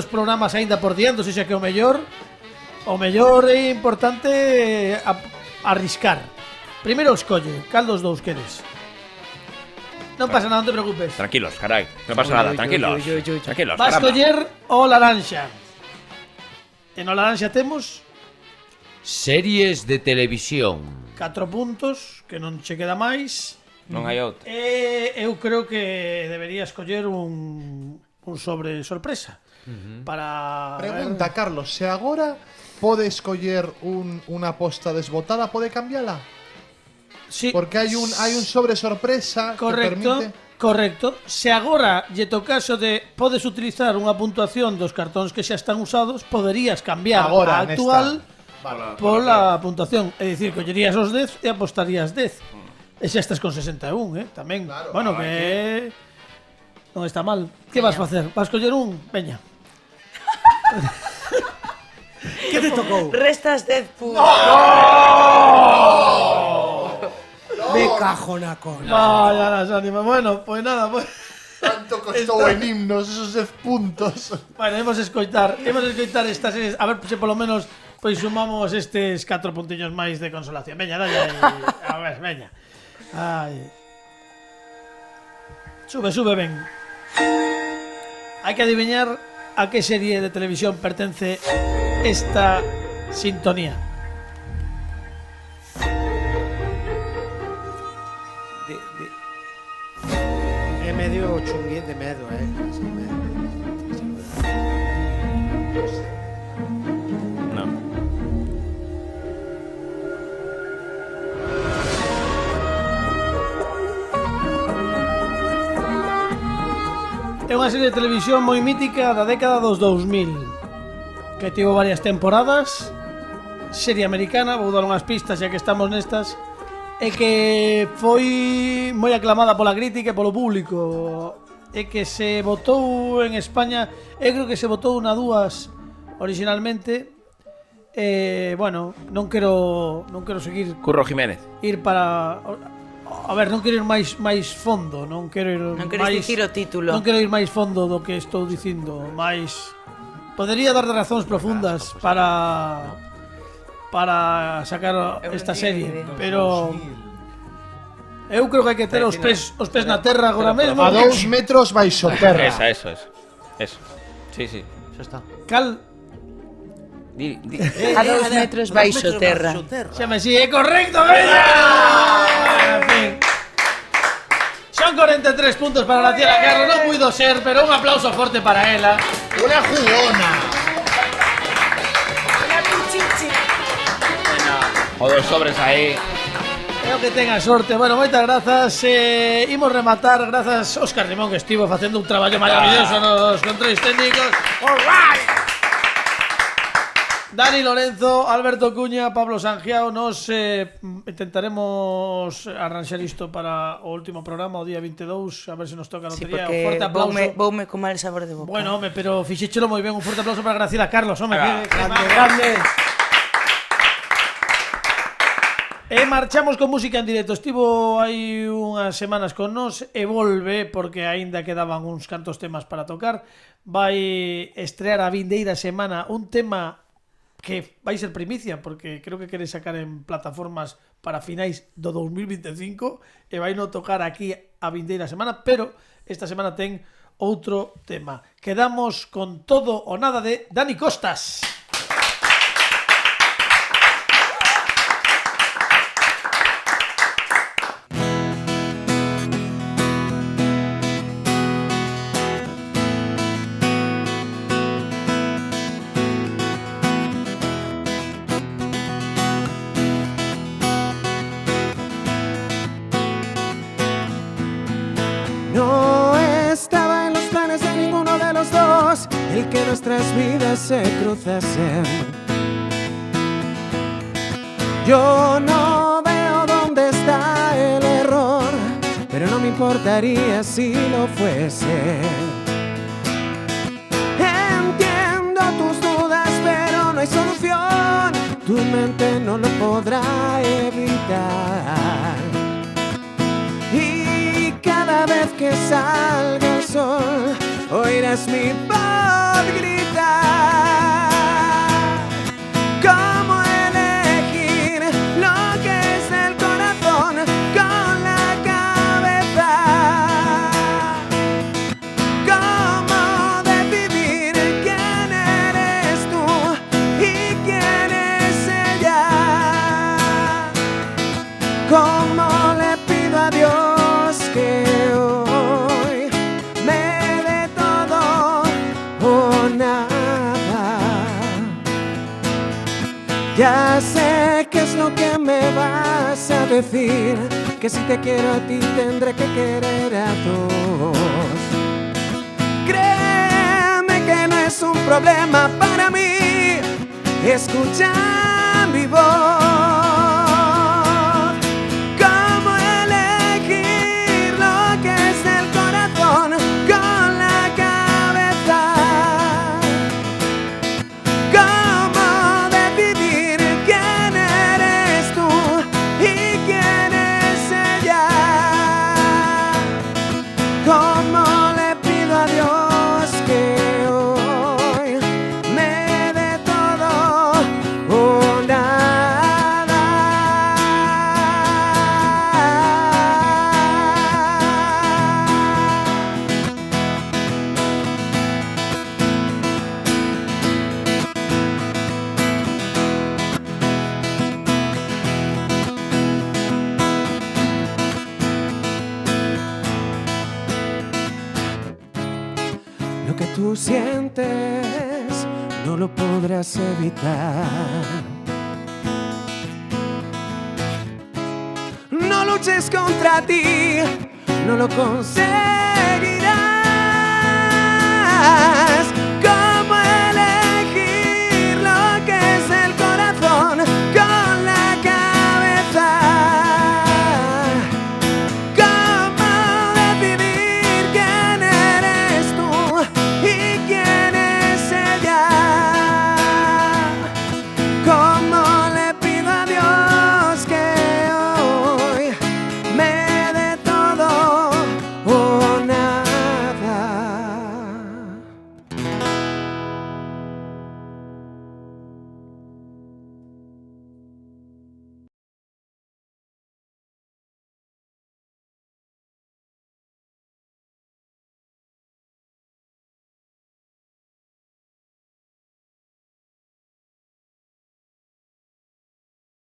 programas aínda por diante, ou seja que o mellor é importante arriscar. Primeiro escolle, cal dos dous queres? Non pasa nada, non te preocupes. Tranquilos, carai. Non pasa nada, tranquilos. Tranquilos, Vas caramba. coller o laranxa. En o laranxa temos Series de televisión. 4 puntos, que non che queda máis. Non hai outro. Eu creo que debería escoller un sobre sorpresa. Para Pregunta, Carlos, se agora pode escoller unha aposta desbotada, pode cambiala? Sí, Porque hai un sobre sorpresa que permite... correcto. Se agora lle tocaso de podes utilizar unha puntuación dos cartóns que xa están usados, poderías cambiar Agora, a actual Vale. pola puntuación. É dicir, collerías os 10 e apostarías 10. E xa estás con 61, tamén. Claro, bueno, que non está mal. Que vas facer? Vas coller un? Veña. Que te tocou? Restas 10 puntos. Me cajo na cola. Vaya las ánimas. Bueno, pues nada, pues Tanto costou en himnos esos 10 puntos. Bueno, hemos escoitar estas series, a ver se polo menos pois sumamos estes 4 puntiños máis de consolación. Veña, dalle aí. A ver, veña. Ai. Sube, ven. Hai que adivinar a que serie de televisión pertence esta sintonía. É medio chunguín de medo, así medio. No. É unha serie de televisión moi mítica da década dos 2000 que tivo varias temporadas, serie americana, vou dar unhas pistas xa que estamos nestas, e que foi moi aclamada pola crítica e polo público, e que se votou en España, eu creo que se votou na 2 originalmente. Bueno, non quero seguir Curro Jiménez. ir para... A ver, non quero ir máis fondo, non quero ir Non queres máis... dicir o título. Non quero ir máis fondo do que estou dicindo, máis... Podería dar razóns profundas para sacar esta serie, pero eu creo que hai que ter os pés na terra agora mesmo. A 2 metros baixo terra. Eso. Sí. Xa está. Cal... A 2 metros baixo terra. Xame, si, é correcto, veña! En fin. Son 43 puntos para la tía Carlos, non puido ser, pero un aplauso forte para ela. Una jugona. O dos sobres aí. Creo que tenga sorte. Bueno, moitas grazas. Imos rematar grazas a Óscar Limón, que estivo facendo un traballo maravilloso nos controles técnicos. All right. Dani Lorenzo, Alberto Cuña, Pablo Sangiao. Nos intentaremos arranxar isto para o último programa, o día 22. A ver se nos toca a Sí, lotería. porque Un forte aplauso. voume con mal sabor de boca. Bueno, home, pero fixéchelo moi ben. Un forte aplauso para Graciela Carlos. Home, que Grande. E marchamos con música en directo. Estivo hai unhas semanas con nós e volve porque aínda quedaban uns cantos temas para tocar. Vai estrear a vindeira semana un tema que vai ser primicia porque creo que quere sacar en plataformas para finais do 2025 e vai non tocar aquí a vindeira semana, pero esta semana ten outro tema. Quedamos con Todo o Nada de Dani Costas. No estaba en los planes de ninguno de los dos el que nuestras vidas se cruzasen. Yo no veo dónde está el error, pero no me importaría si lo fuese. Entiendo tus dudas, pero no hay solución. Tu mente no lo podrá evitar. Y cada vez que salga el sol, oirás mi voz gritar. ¿Cómo elegir lo que es del corazón con la cabeza? ¿Cómo decidir quién eres tú y quién es ella? ¿Cómo le pido a Dios que hoy me dé todo o nada? Ya sé qué es lo que me vas a decir, que si te quiero a ti tendré que querer a dos. Créeme que no es un problema para mí, escucha mi voz. ¿Cómo elegir lo que es del corazón con la cabeza? ¿Cómo decidir quién eres tú y quién es ella? ¿Cómo tú sientes no lo podrás evitar. No luches contra ti, no lo conseguirás.